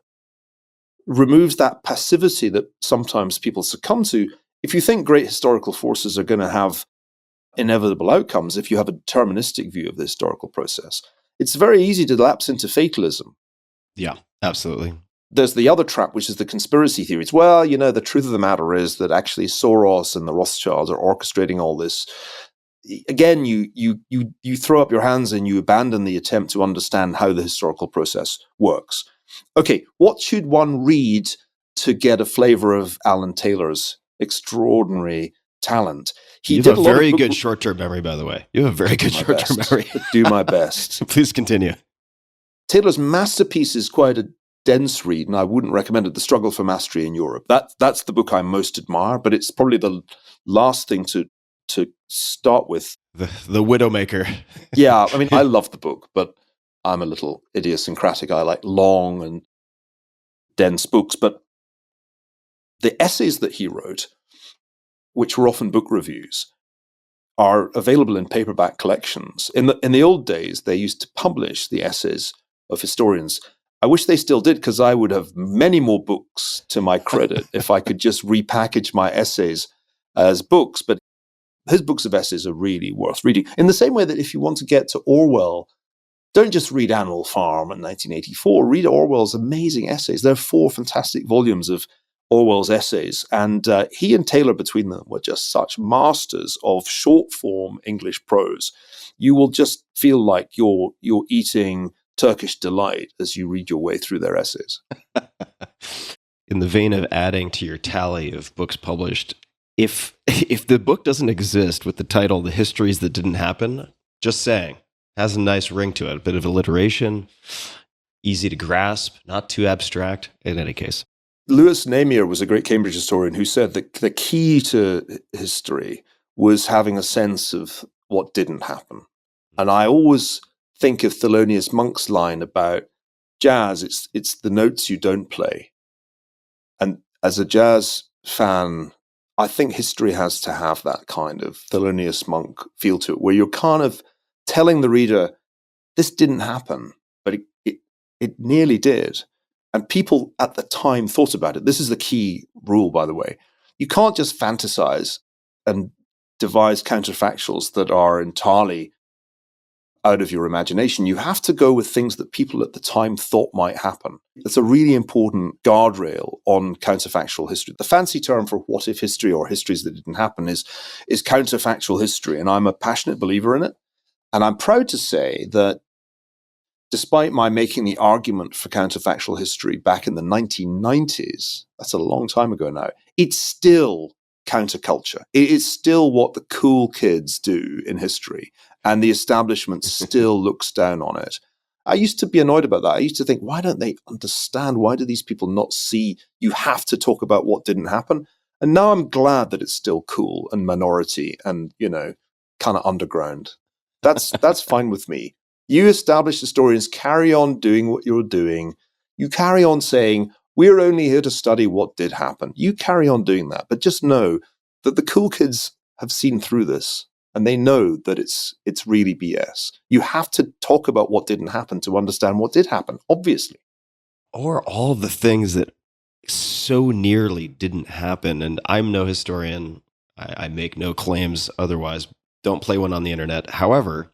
removes that passivity that sometimes people succumb to. If you think great historical forces are going to have inevitable outcomes, if you have a deterministic view of the historical process, it's very easy to lapse into fatalism. Yeah, absolutely. There's the other trap, which is the conspiracy theories. Well, the truth of the matter is that actually Soros and the Rothschilds are orchestrating all this. Again, you throw up your hands and you abandon the attempt to understand how the historical process works. Okay, what should one read to get a flavor of Alan Taylor's extraordinary talent? You have a very good short-term memory, by the way. You have a very good short-term memory. Do my best. Please continue. Taylor's masterpiece is quite a dense read, and I wouldn't recommend it. The Struggle for Mastery in Europe. That's the book I most admire, but it's probably the last thing to start with. The Widowmaker. Yeah, I mean, I love the book, but I'm a little idiosyncratic. I like long and dense books, but the essays that he wrote, which were often book reviews, are available in paperback collections. In the old days, they used to publish the essays of historians. I wish they still did, because I would have many more books to my credit if I could just repackage my essays as books. But his books of essays are really worth reading. In the same way that if you want to get to Orwell, don't just read Animal Farm in 1984. Read Orwell's amazing essays. There are 4 fantastic volumes of Orwell's essays. And he and Taylor, between them, were just such masters of short-form English prose. You will just feel like you're eating Turkish delight as you read your way through their essays. In the vein of adding to your tally of books published, if the book doesn't exist with the title "The Histories That Didn't Happen," just saying, has a nice ring to it, a bit of alliteration, easy to grasp, not too abstract. In any case, Lewis Namier was a great Cambridge historian who said that the key to history was having a sense of what didn't happen. And I always think of Thelonious Monk's line about jazz, it's the notes you don't play. And as a jazz fan, I think history has to have that kind of Thelonious Monk feel to it, where you're kind of telling the reader, this didn't happen, but it nearly did. And people at the time thought about it. This is the key rule, by the way. You can't just fantasize and devise counterfactuals that are entirely out of your imagination. You have to go with things that people at the time thought might happen. It's a really important guardrail on counterfactual history. The fancy term for what if history or histories that didn't happen is counterfactual history, and I'm a passionate believer in it. And I'm proud to say that despite my making the argument for counterfactual history back in the 1990s, that's a long time ago now, it's still counterculture. It is still what the cool kids do in history, and the establishment still looks down on it. I used to be annoyed about that. I used to think, why don't they understand? Why do these people not see you have to talk about what didn't happen? And now I'm glad that it's still cool and minority and, kind of underground. That's fine with me. You established historians carry on doing what you're doing. You carry on saying, we're only here to study what did happen. You carry on doing that, but just know that the cool kids have seen through this, and they know that it's really BS. You have to talk about what didn't happen to understand what did happen, obviously. Or all the things that so nearly didn't happen. And I'm no historian. I make no claims otherwise. Don't play one on the internet. However,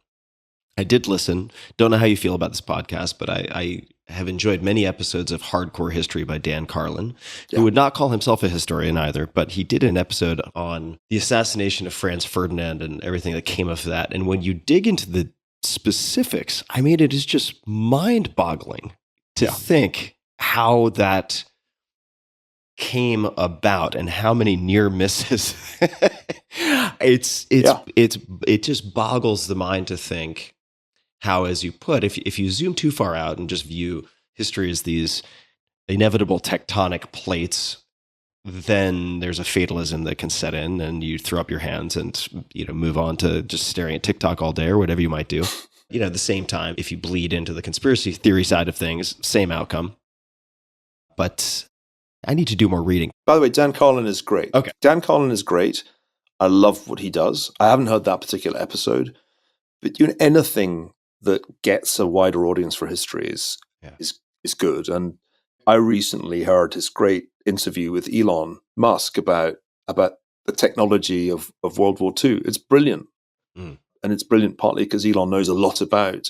I did listen. Don't know how you feel about this podcast, but I have enjoyed many episodes of Hardcore History by Dan Carlin, who would not call himself a historian either, but he did an episode on the assassination of Franz Ferdinand and everything that came of that. And when you dig into the specifics, I mean, it is just mind-boggling to think how that came about and how many near misses. It just boggles the mind to think how, as you put, if you zoom too far out and just view history as these inevitable tectonic plates, then there's a fatalism that can set in, and you throw up your hands and move on to just staring at TikTok all day or whatever you might do. At the same time, if you bleed into the conspiracy theory side of things, same outcome. But I need to do more reading. By the way, Dan Carlin is great. Okay. Dan Carlin is great. I love what he does. I haven't heard that particular episode, but anything that gets a wider audience for history is good. And I recently heard his great interview with Elon Musk about the technology of World War II. It's brilliant. And it's brilliant partly because Elon knows a lot about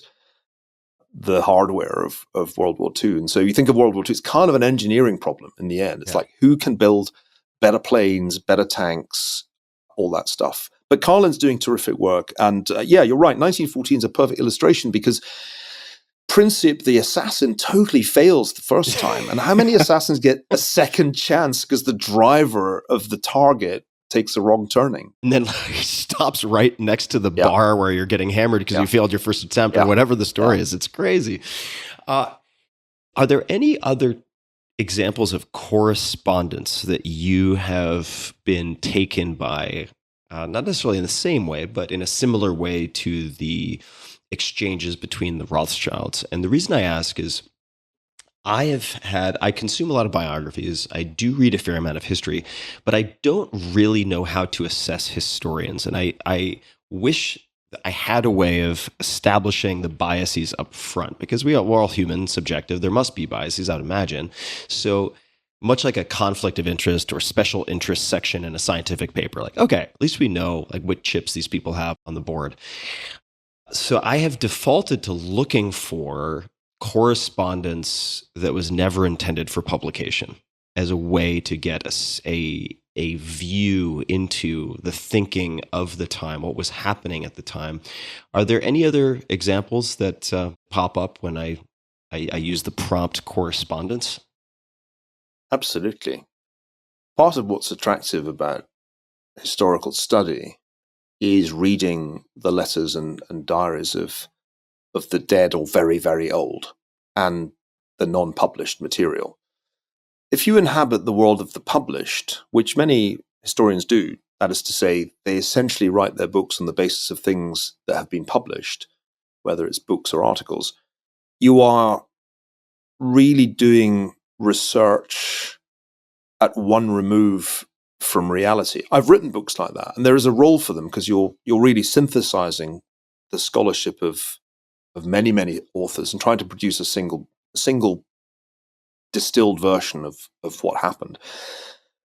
the hardware of World War II. And so you think of World War II, it's kind of an engineering problem in the end. It's like, who can build better planes, better tanks, all that stuff. But Carlin's doing terrific work. And you're right, 1914 is a perfect illustration because Princip, the assassin, totally fails the first time. And how many assassins get a second chance because the driver of the target takes a wrong turning? And then he stops right next to the bar where you're getting hammered because you failed your first attempt or whatever the story is. It's crazy. Are there any other examples of correspondence that you have been taken by, not necessarily in the same way, but in a similar way to the exchanges between the Rothschilds? And the reason I ask is I consume a lot of biographies. I do read a fair amount of history, but I don't really know how to assess historians. And I wish I had a way of establishing the biases up front, because we're all human, subjective. There must be biases, I'd imagine. So much like a conflict of interest or special interest section in a scientific paper, like, okay, at least we know like what chips these people have on the board. So I have defaulted to looking for correspondence that was never intended for publication as a way to get a view into the thinking of the time, what was happening at the time. Are there any other examples that pop up when I use the prompt correspondence? Absolutely. Part of what's attractive about historical study is reading the letters and diaries of the dead or very, very old and the non-published material. If you inhabit the world of the published, which many historians do, that is to say, they essentially write their books on the basis of things that have been published, whether it's books or articles, you are really doing research at one remove from reality. I've written books like that, and there is a role for them because you're really synthesizing the scholarship of many, many authors and trying to produce a single distilled version of what happened.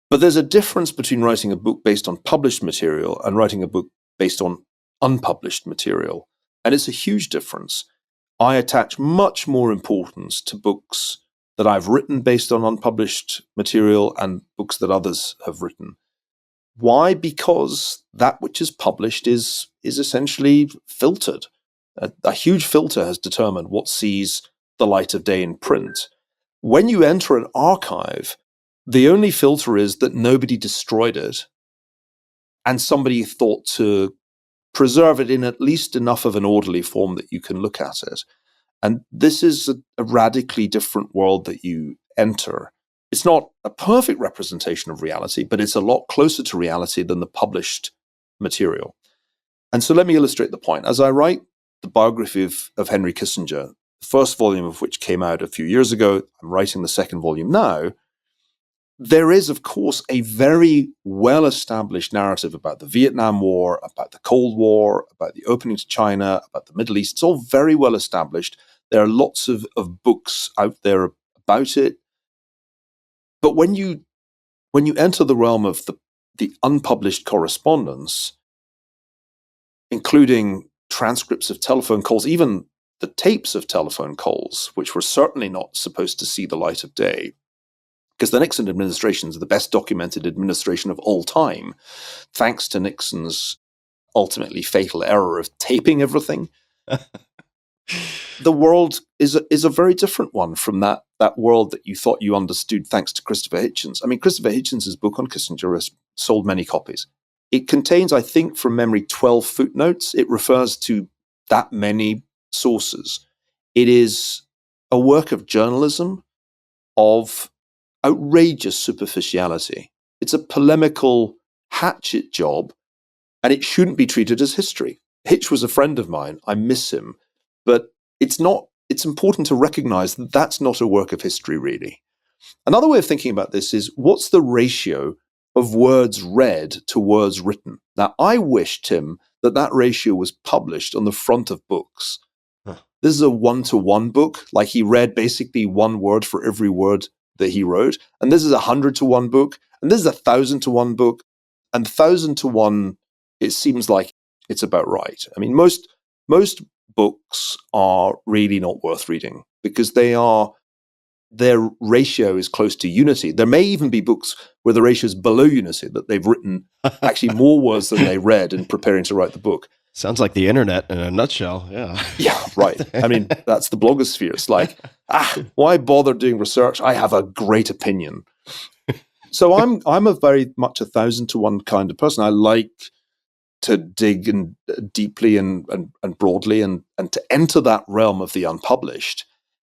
But there's a difference between writing a book based on published material and writing a book based on unpublished material. And it's a huge difference. I attach much more importance to books that I've written based on unpublished material and books that others have written. Why? Because that which is published is essentially filtered. A huge filter has determined what sees the light of day in print. When you enter an archive, the only filter is that nobody destroyed it and somebody thought to preserve it in at least enough of an orderly form that you can look at it. And this is a radically different world that you enter. It's not a perfect representation of reality, but it's a lot closer to reality than the published material. And so let me illustrate the point. As I write the biography of Henry Kissinger, the first volume of which came out a few years ago, I'm writing the second volume now, there is, of course, a very well-established narrative about the Vietnam War, about the Cold War, about the opening to China, about the Middle East. It's all very well established. There are lots of books out there about it. But when you enter the realm of the unpublished correspondence, including transcripts of telephone calls, even the tapes of telephone calls, which were certainly not supposed to see the light of day, because the Nixon administration is the best documented administration of all time, thanks to Nixon's ultimately fatal error of taping everything. The world is a very different one from that world that you thought you understood thanks to Christopher Hitchens. I mean, Christopher Hitchens' book on Kissinger has sold many copies. It contains, I think, from memory, 12 footnotes. It refers to that many sources. It is a work of journalism of outrageous superficiality. It's a polemical hatchet job, and it shouldn't be treated as history. Hitch was a friend of mine. I miss him. But it's important to recognize that that's not a work of history, really. Another way of thinking about this is, what's the ratio of words read to words written? Now, I wish, Tim, that ratio was published on the front of books. Huh. This is a 1-to-1 book, like he read basically one word for every word that he wrote. And this is a 100-to-1 book, and this is a 1,000-to-1 book. And 1,000-to-1, it seems like it's about right. I mean, most books are really not worth reading because their ratio is close to unity. There may even be books where the ratio is below unity, that they've written actually more words than they read in preparing to write the book. Sounds like the internet in a nutshell. Yeah. Yeah, right. I mean, that's the blogosphere. It's like, why bother doing research? I have a great opinion. So I'm a very much a 1,000-to-1 kind of person. I like to dig and deeply and broadly and to enter that realm of the unpublished.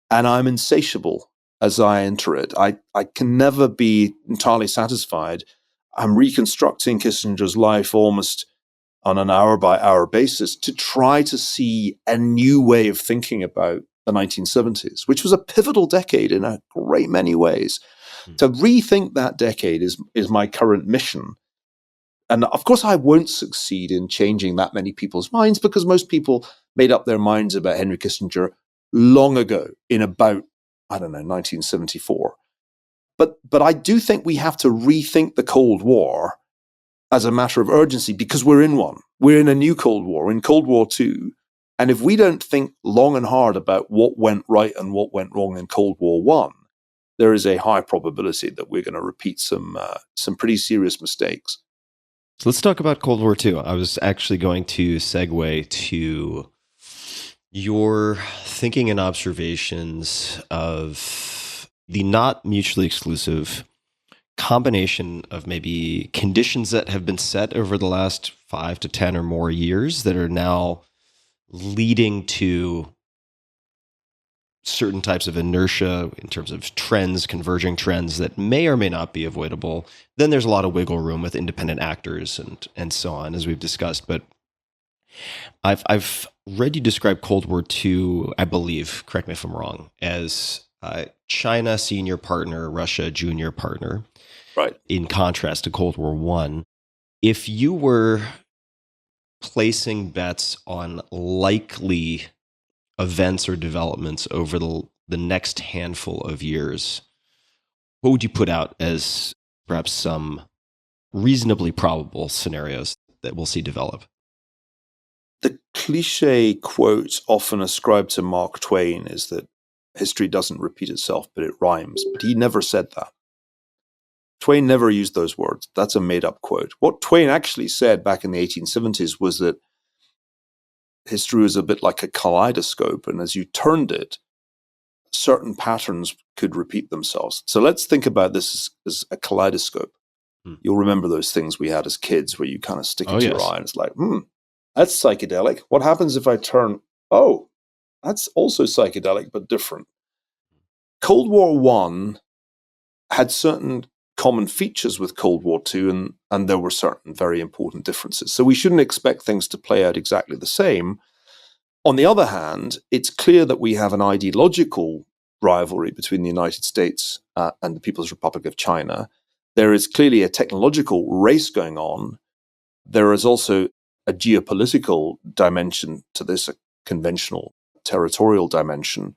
And I'm insatiable as I enter it. I can never be entirely satisfied. I'm reconstructing Kissinger's life almost on an hour-by-hour basis to try to see a new way of thinking about the 1970s, which was a pivotal decade in a great many ways. To rethink that decade is my current mission. And of course, I won't succeed in changing that many people's minds because most people made up their minds about Henry Kissinger long ago, in about, 1974. But I do think we have to rethink the Cold War as a matter of urgency because we're in one. We're in a new Cold War, we're in Cold War II. And if we don't think long and hard about what went right and what went wrong in Cold War I, there is a high probability that we're going to repeat some pretty serious mistakes. So let's talk about Cold War II. I was actually going to segue to your thinking and observations of the not mutually exclusive combination of maybe conditions that have been set over the last 5 to 10 or more years that are now leading to certain types of inertia in terms of trends, converging trends that may or may not be avoidable. Then there's a lot of wiggle room with independent actors and so on, as we've discussed. But I've read you describe Cold War II, I believe, correct me if I'm wrong, as China senior partner, Russia junior partner. Right. In contrast to Cold War I. If you were placing bets on likely events or developments over the next handful of years, what would you put out as perhaps some reasonably probable scenarios that we'll see develop? The cliche quote often ascribed to Mark Twain is that history doesn't repeat itself, but it rhymes. But he never said that. Twain never used those words. That's a made-up quote. What Twain actually said back in the 1870s was that history was a bit like a kaleidoscope, and as you turned it, certain patterns could repeat themselves. So let's think about this as a kaleidoscope. You'll remember those things we had as kids where you kind of stick it to your eye and it's like, that's psychedelic. What happens if I turn, that's also psychedelic, but different. Cold War I had certain common features with Cold War II, and there were certain very important differences. So we shouldn't expect things to play out exactly the same. On the other hand, it's clear that we have an ideological rivalry between the United States and the People's Republic of China. There is clearly a technological race going on. There is also a geopolitical dimension to this, a conventional territorial dimension.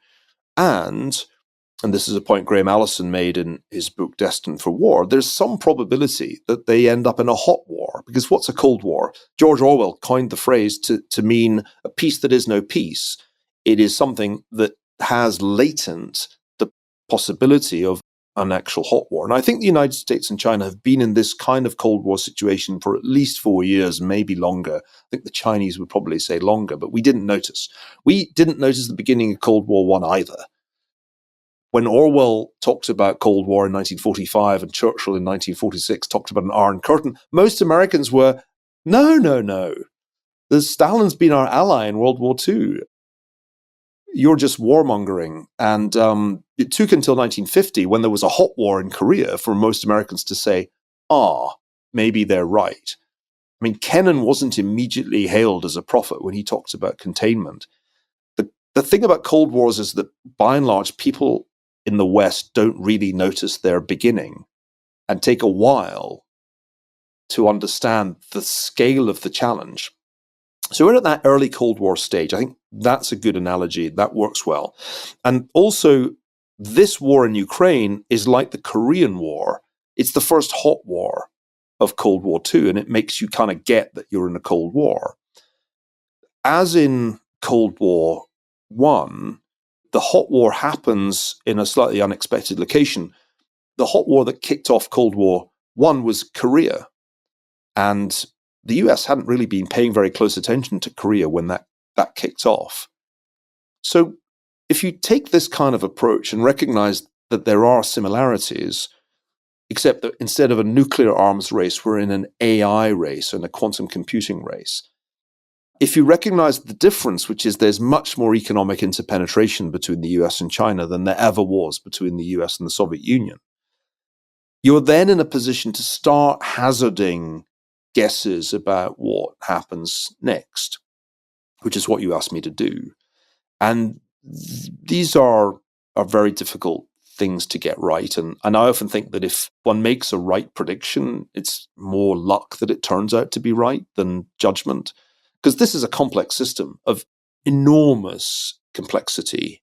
And this is a point Graham Allison made in his book Destined for War, there's some probability that they end up in a hot war. Because what's a Cold War? George Orwell coined the phrase to mean a peace that is no peace. It is something that has latent the possibility of an actual hot war. And I think the United States and China have been in this kind of Cold War situation for at least 4 years, maybe longer. I think the Chinese would probably say longer, but we didn't notice. We didn't notice the beginning of Cold War I either. When Orwell talked about Cold War in 1945 and Churchill in 1946 talked about an Iron Curtain, most Americans were, no. Stalin's been our ally in World War II. You're just warmongering. And it took until 1950, when there was a hot war in Korea, for most Americans to say, maybe they're right. I mean, Kennan wasn't immediately hailed as a prophet when he talked about containment. The thing about Cold Wars is that, by and large, people in the West don't really notice their beginning and take a while to understand the scale of the challenge. So we're at that early Cold War stage. I think that's a good analogy. That works well. And also, this war in Ukraine is like the Korean War. It's the first hot war of Cold War II, and it makes you kind of get that you're in a Cold War. As in Cold War I, the hot war happens in a slightly unexpected location. The hot war that kicked off Cold War I was Korea. And the US hadn't really been paying very close attention to Korea when that kicked off. So if you take this kind of approach and recognize that there are similarities, except that instead of a nuclear arms race, we're in an AI race and a quantum computing race. If you recognize the difference, which is there's much more economic interpenetration between the US and China than there ever was between the US and the Soviet Union, you're then in a position to start hazarding guesses about what happens next, which is what you asked me to do. And these are very difficult things to get right. And I often think that if one makes a right prediction, it's more luck that it turns out to be right than judgment. Because this is a complex system of enormous complexity.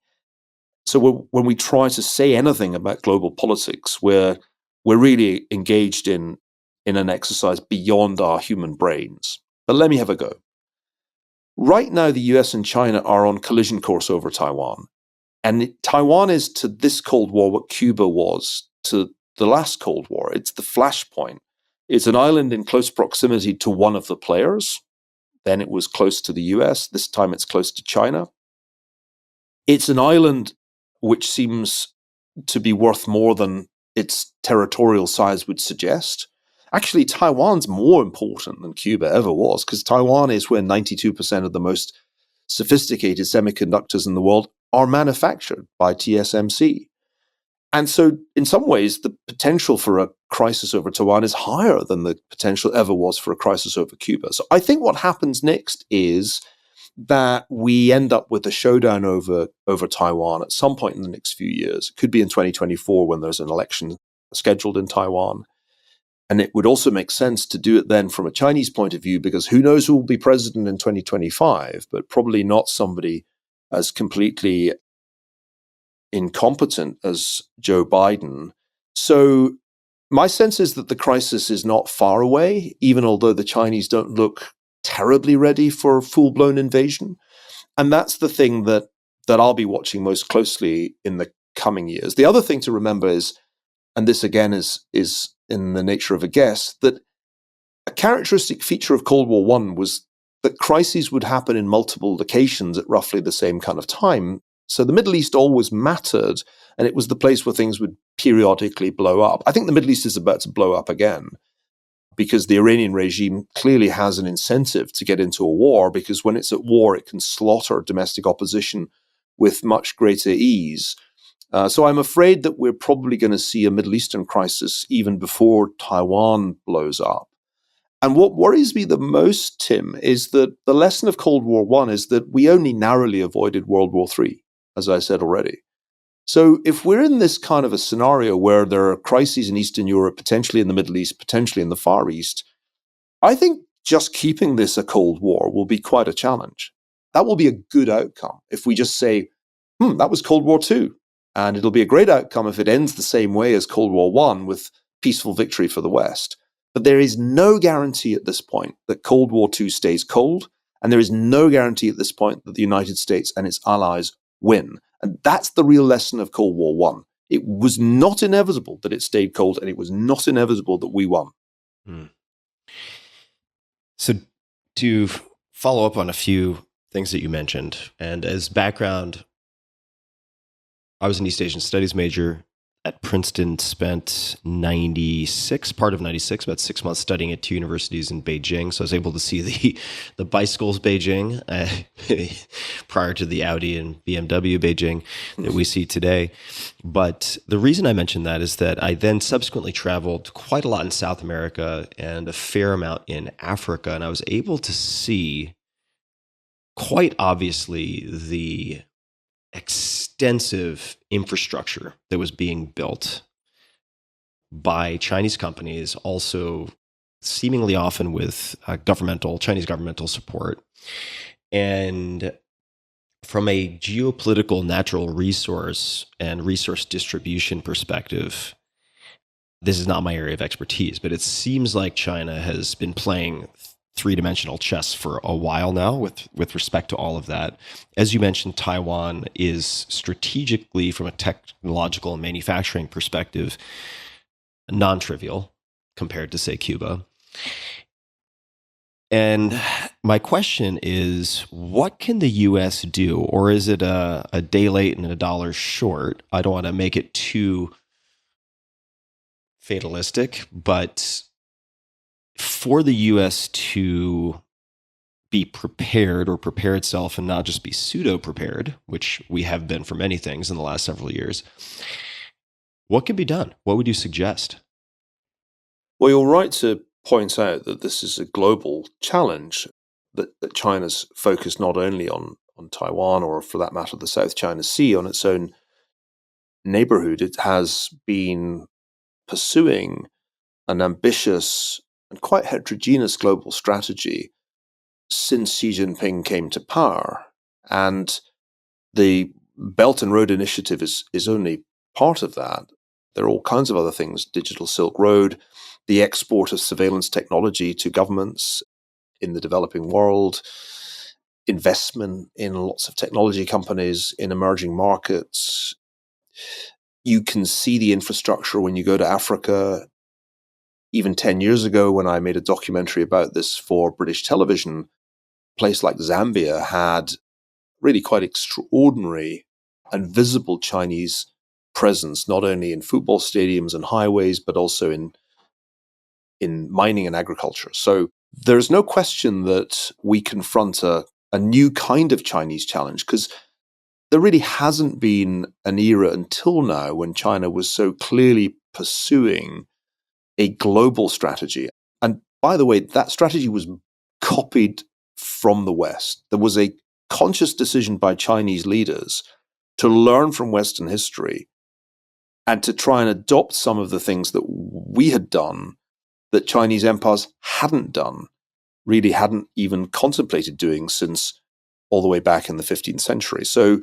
So when we try to say anything about global politics, we're really engaged in an exercise beyond our human brains. But let me have a go. Right now, the US and China are on collision course over Taiwan. And Taiwan is to this Cold War what Cuba was to the last Cold War. It's the flashpoint. It's an island in close proximity to one of the players. Then it was close to the US. This time it's close to China. It's an island which seems to be worth more than its territorial size would suggest. Actually, Taiwan's more important than Cuba ever was, because Taiwan is where 92% of the most sophisticated semiconductors in the world are manufactured by TSMC. And so, in some ways, the potential for a crisis over Taiwan is higher than the potential ever was for a crisis over Cuba. So I think what happens next is that we end up with a showdown over Taiwan at some point in the next few years. It could be in 2024 when there's an election scheduled in Taiwan. And it would also make sense to do it then from a Chinese point of view, because who knows who will be president in 2025, but probably not somebody as completely incompetent as Joe Biden. So my sense is that the crisis is not far away, even although the Chinese don't look terribly ready for full-blown invasion. And that's the thing that I'll be watching most closely in the coming years. The other thing to remember is, and this again is in the nature of a guess, that a characteristic feature of Cold War I was that crises would happen in multiple locations at roughly the same kind of time. So the Middle East always mattered, and it was the place where things would periodically blow up. I think the Middle East is about to blow up again, because the Iranian regime clearly has an incentive to get into a war, because when it's at war, it can slaughter domestic opposition with much greater ease. So I'm afraid that we're probably going to see a Middle Eastern crisis even before Taiwan blows up. And what worries me the most, Tim, is that the lesson of Cold War I is that we only narrowly avoided World War III, as I said already. So if we're in this kind of a scenario where there are crises in Eastern Europe, potentially in the Middle East, potentially in the Far East, I think just keeping this a Cold War will be quite a challenge. That will be a good outcome if we just say, that was Cold War II. And it'll be a great outcome if it ends the same way as Cold War I, with peaceful victory for the West. But there is no guarantee at this point that Cold War II stays cold, and there is no guarantee at this point that the United States and its allies win. And that's the real lesson of Cold War I. It was not inevitable that it stayed cold, and it was not inevitable that we won. So to follow up on a few things that you mentioned, and as background, I was an East Asian Studies major at Princeton, spent part of 96, about 6 months studying at two universities in Beijing. So I was able to see the bicycles Beijing prior to the Audi and BMW Beijing that we see today. But the reason I mentioned that is that I then subsequently traveled quite a lot in South America and a fair amount in Africa. And I was able to see quite obviously the extensive infrastructure that was being built by Chinese companies, also seemingly often with Chinese governmental support. And from a geopolitical natural resource and resource distribution perspective, this is not my area of expertise, but it seems like China has been playing three-dimensional chess for a while now with respect to all of that. As you mentioned, Taiwan is strategically, from a technological and manufacturing perspective, non-trivial compared to, say, Cuba. And my question is, what can the U.S. do? Or is it a day late and a dollar short? I don't want to make it too fatalistic, but for the U.S. to be prepared or prepare itself and not just be pseudo-prepared, which we have been for many things in the last several years, what can be done? What would you suggest? Well, you're right to point out that this is a global challenge, that China's focused not only on Taiwan, or for that matter, the South China Sea, on its own neighborhood. It has been pursuing an ambitious and quite heterogeneous global strategy since Xi Jinping came to power. And the Belt and Road Initiative is only part of that. There are all kinds of other things: Digital Silk Road, the export of surveillance technology to governments in the developing world, investment in lots of technology companies in emerging markets. You can see the infrastructure when you go to Africa. Even 10 years ago, when I made a documentary about this for British television, a place like Zambia had really quite extraordinary and visible Chinese presence, not only in football stadiums and highways, but also in mining and agriculture. So there's no question that we confront a new kind of Chinese challenge, because there really hasn't been an era until now when China was so clearly pursuing a global strategy. And by the way, that strategy was copied from the West. There was a conscious decision by Chinese leaders to learn from Western history and to try and adopt some of the things that we had done that Chinese empires hadn't done, really hadn't even contemplated doing since all the way back in the 15th century. So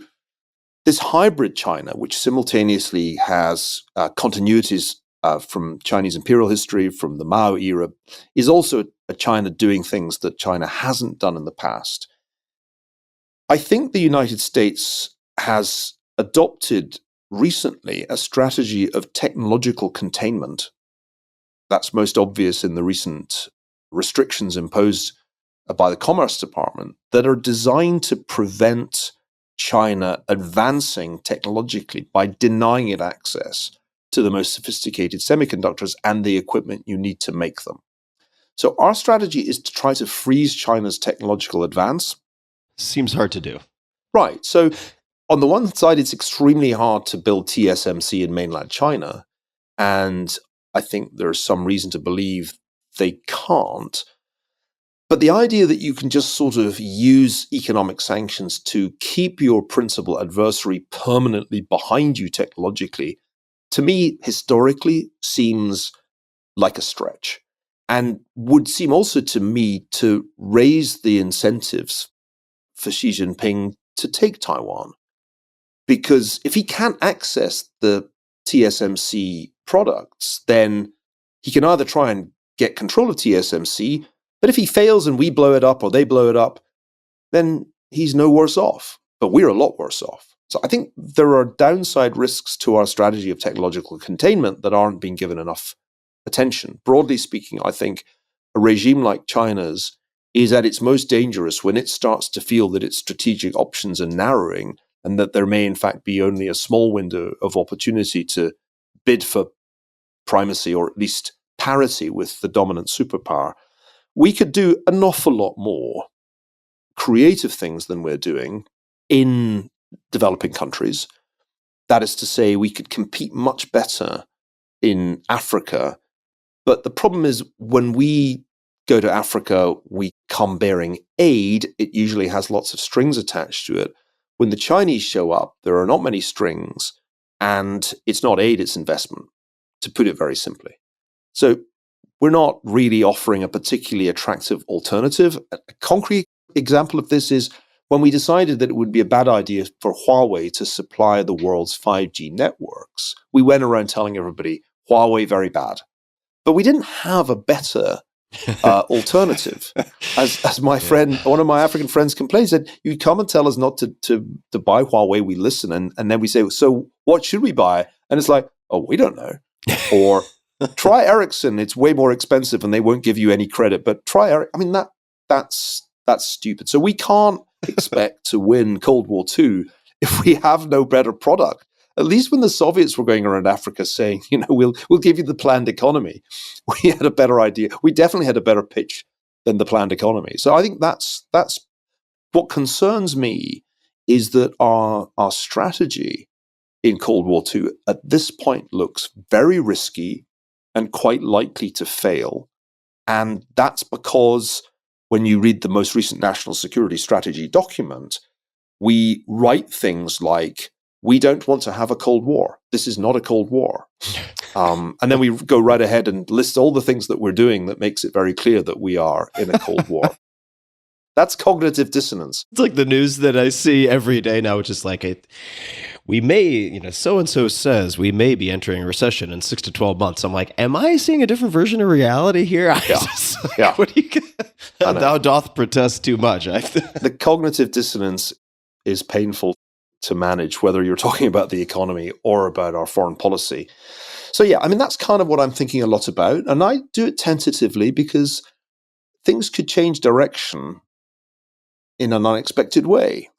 this hybrid China, which simultaneously has continuities from Chinese imperial history, from the Mao era, is also a China doing things that China hasn't done in the past. I think the United States has adopted recently a strategy of technological containment. That's most obvious in the recent restrictions imposed by the Commerce Department that are designed to prevent China advancing technologically by denying it access to the most sophisticated semiconductors and the equipment you need to make them. So our strategy is to try to freeze China's technological advance. Seems hard to do. Right. So on the one side, it's extremely hard to build TSMC in mainland China. And I think there's some reason to believe they can't. But the idea that you can just sort of use economic sanctions to keep your principal adversary permanently behind you technologically, to me, historically, seems like a stretch, and would seem also to me to raise the incentives for Xi Jinping to take Taiwan. Because if he can't access the TSMC products, then he can either try and get control of TSMC, but if he fails and we blow it up or they blow it up, then he's no worse off. But we're a lot worse off. So I think there are downside risks to our strategy of technological containment that aren't being given enough attention. Broadly speaking, I think a regime like China's is at its most dangerous when it starts to feel that its strategic options are narrowing and that there may in fact be only a small window of opportunity to bid for primacy or at least parity with the dominant superpower. We could do an awful lot more creative things than we're doing in developing countries. That is to say, we could compete much better in Africa. But the problem is when we go to Africa, we come bearing aid. It usually has lots of strings attached to it. When the Chinese show up, there are not many strings, and it's not aid, it's investment, to put it very simply. So we're not really offering a particularly attractive alternative. A concrete example of this is when we decided that it would be a bad idea for Huawei to supply the world's 5G networks, we went around telling everybody, Huawei, very bad. But we didn't have a better alternative. As my friend, one of my African friends complained, said, you come and tell us not to buy Huawei, we listen, and then we say, so what should we buy? And it's like, oh, we don't know. Or try Ericsson, it's way more expensive and they won't give you any credit, but try Ericsson. I mean, that's stupid. So we can't expect to win Cold War II if we have no better product. At least when the Soviets were going around Africa saying, we'll give you the planned economy, we had a better idea. We definitely had a better pitch than the planned economy. So I think that's what concerns me, is that our strategy in Cold War II at this point looks very risky and quite likely to fail. And that's because when you read the most recent national security strategy document, we write things like, we don't want to have a Cold War. This is not a Cold War. And then we go right ahead and list all the things that we're doing that makes it very clear that we are in a Cold War. That's cognitive dissonance. It's like the news that I see every day now, which is like, we may, so-and-so says we may be entering a recession in 6 to 12 months. I'm like, am I seeing a different version of reality here? Yeah. What do you thou doth protest too much. The cognitive dissonance is painful to manage, whether you're talking about the economy or about our foreign policy. So yeah, I mean, that's kind of what I'm thinking a lot about. And I do it tentatively because things could change direction in an unexpected way.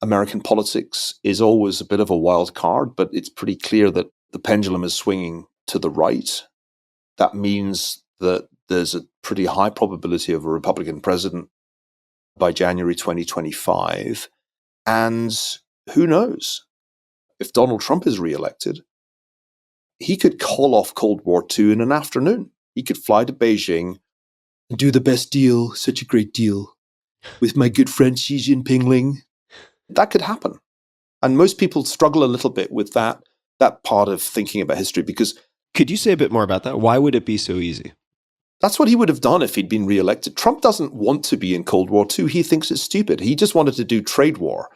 American politics is always a bit of a wild card, but it's pretty clear that the pendulum is swinging to the right. That means that there's a pretty high probability of a Republican president by January 2025. And who knows? If Donald Trump is reelected, he could call off Cold War II in an afternoon. He could fly to Beijing and do the best deal, such a great deal, with my good friend Xi Jinping. That could happen. And most people struggle a little bit with that part of thinking about history, because... Could you say a bit more about that? Why would it be so easy? That's what he would have done if he'd been reelected. Trump doesn't want to be in Cold War II. He thinks it's stupid. He just wanted to do trade war.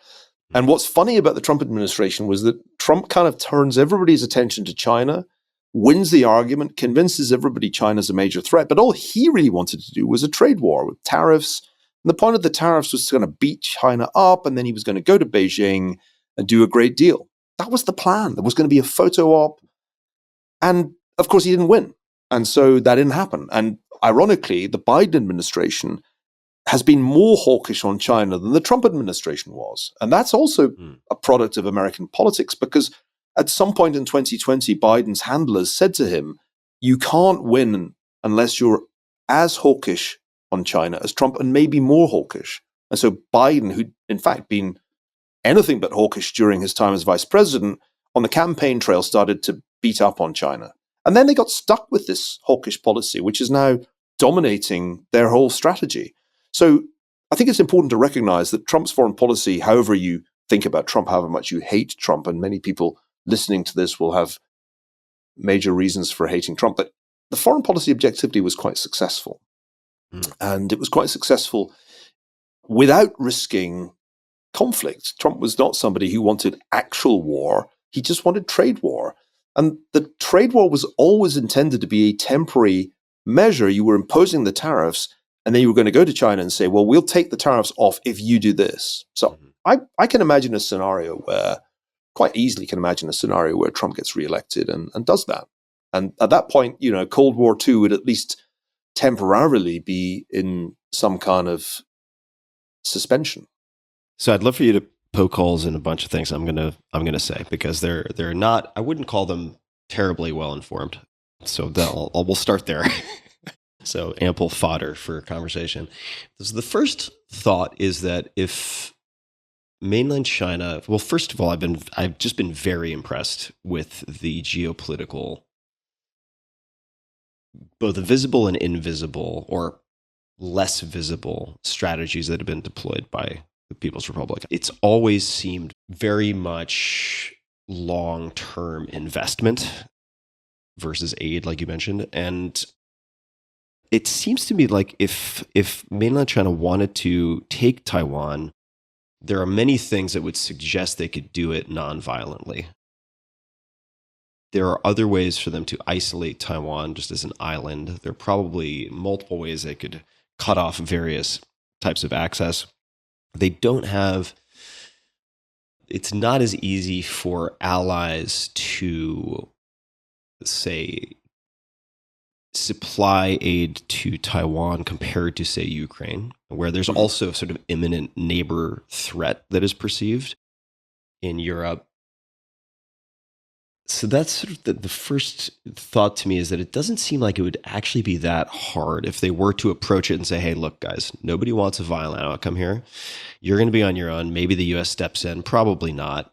And what's funny about the Trump administration was that Trump kind of turns everybody's attention to China, wins the argument, convinces everybody China's a major threat. But all he really wanted to do was a trade war with tariffs. And the point of the tariffs was going to beat China up, and then he was going to go to Beijing and do a great deal. That was the plan. There was going to be a photo op. And of course, he didn't win. And so that didn't happen. And ironically, the Biden administration has been more hawkish on China than the Trump administration was. And that's also a product of American politics, because at some point in 2020, Biden's handlers said to him, you can't win unless you're as hawkish on China as Trump, and maybe more hawkish. And so Biden, who'd in fact been anything but hawkish during his time as vice president, on the campaign trail started to beat up on China. And then they got stuck with this hawkish policy, which is now dominating their whole strategy. So I think it's important to recognize that Trump's foreign policy, however you think about Trump, however much you hate Trump, and many people listening to this will have major reasons for hating Trump, but the foreign policy objectively was quite successful. And it was quite successful without risking conflict. Trump was not somebody who wanted actual war. He just wanted trade war. And the trade war was always intended to be a temporary measure. You were imposing the tariffs, and then you were going to go to China and say, well, we'll take the tariffs off if you do this. So I can imagine a scenario where, quite easily can imagine a scenario where Trump gets reelected and does that. And at that point, Cold War II would at least temporarily be in some kind of suspension. So I'd love for you to poke holes in a bunch of things I'm gonna say, because they're not, I wouldn't call them terribly well informed. So we'll start there. So ample fodder for conversation. So the first thought is that if mainland China, well, first of all, I've just been very impressed with the geopolitical, both visible and invisible, or less visible strategies that have been deployed by the People's Republic. It's always seemed very much long-term investment versus aid, like you mentioned. And it seems to me like if mainland China wanted to take Taiwan, there are many things that would suggest they could do it non-violently. There are other ways for them to isolate Taiwan just as an island. There are probably multiple ways they could cut off various types of access. They don't have, it's not as easy for allies to, say, supply aid to Taiwan compared to, say, Ukraine, where there's also sort of imminent neighbor threat that is perceived in Europe. So that's sort of the first thought to me, is that it doesn't seem like it would actually be that hard if they were to approach it and say, hey, look, guys, nobody wants a violent outcome here. You're going to be on your own. Maybe the U.S. steps in. Probably not.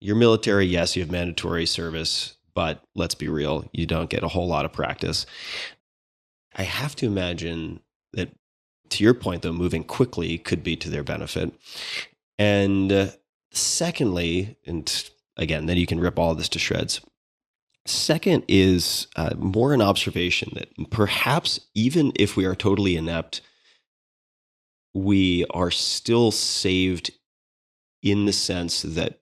Your military, yes, you have mandatory service, but let's be real, you don't get a whole lot of practice. I have to imagine that, to your point, though, moving quickly could be to their benefit. And secondly, and again, then you can rip all of this to shreds. Second is more an observation that perhaps even if we are totally inept, we are still saved in the sense that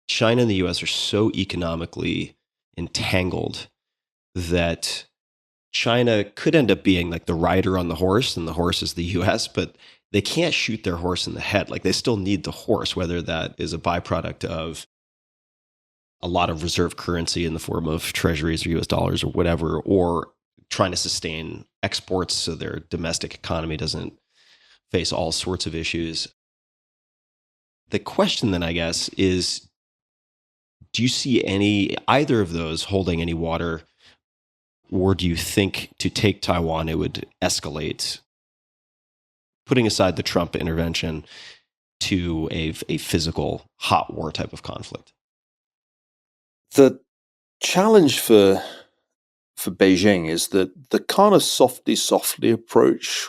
China and the US are so economically entangled that China could end up being like the rider on the horse, and the horse is the US, but they can't shoot their horse in the head. Like, they still need the horse, whether that is a byproduct of a lot of reserve currency in the form of treasuries or US dollars or whatever, or trying to sustain exports so their domestic economy doesn't face all sorts of issues. The question then, I guess, is, do you see either of those holding any water, or do you think to take Taiwan, it would escalate, putting aside the Trump intervention, to a physical hot war type of conflict? The challenge for Beijing is that the kind of softly approach,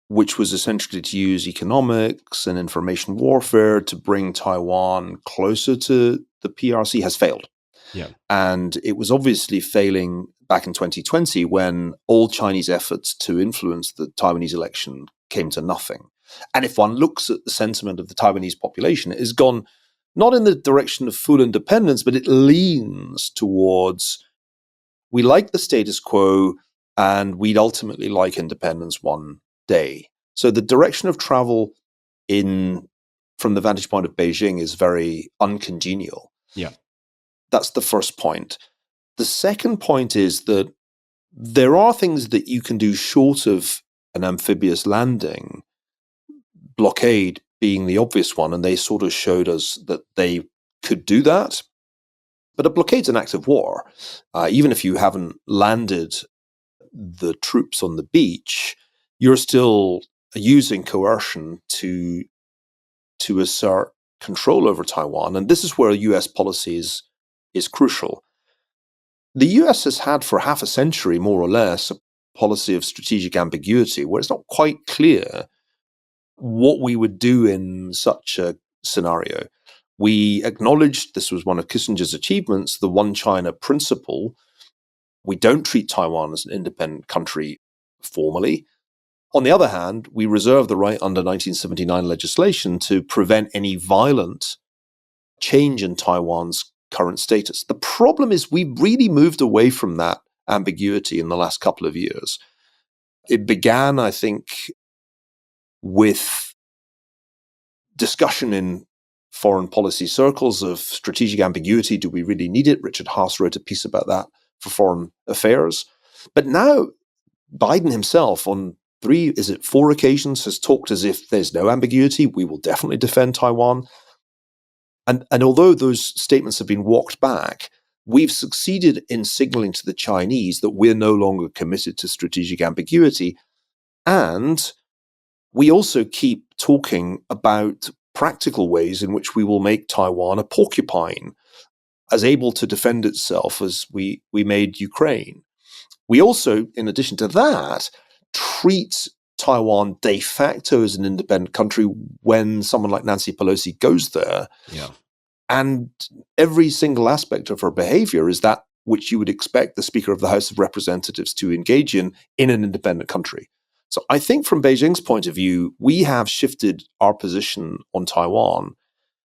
which was essentially to use economics and information warfare to bring Taiwan closer to the PRC, has failed. Yeah. And it was obviously failing back in 2020 when all Chinese efforts to influence the Taiwanese election came to nothing. And if one looks at the sentiment of the Taiwanese population, it has gone not in the direction of full independence, but it leans towards, we like the status quo and we'd ultimately like independence one day. So the direction of travel from the vantage point of Beijing is very uncongenial. Yeah. That's the first point. The second point is that there are things that you can do short of an amphibious landing, blockade being the obvious one, and they sort of showed us that they could do that. But a blockade's an act of war. Even if you haven't landed the troops on the beach, you're still using coercion to assert control over Taiwan. And this is where US policy is crucial. The US has had for half a century, more or less, a policy of strategic ambiguity, where it's not quite clear what we would do in such a scenario. We acknowledged, this was one of Kissinger's achievements, the one China principle. We don't treat Taiwan as an independent country formally. On the other hand, we reserve the right under 1979 legislation to prevent any violent change in Taiwan's current status. The problem is we've really moved away from that ambiguity in the last couple of years. It began, I think, with discussion in foreign policy circles of strategic ambiguity. Do we really need it? Richard Haas wrote a piece about that for Foreign Affairs. But now Biden himself on 4 occasions has talked as if there's no ambiguity. We will definitely defend Taiwan. And although those statements have been walked back, we've succeeded in signaling to the Chinese that we're no longer committed to strategic ambiguity. And we also keep talking about practical ways in which we will make Taiwan a porcupine, as able to defend itself as we made Ukraine. We also, in addition to that, treat Taiwan de facto as an independent country when someone like Nancy Pelosi goes there. Yeah. And every single aspect of her behavior is that which you would expect the Speaker of the House of Representatives to engage in an independent country. So I think from Beijing's point of view, we have shifted our position on Taiwan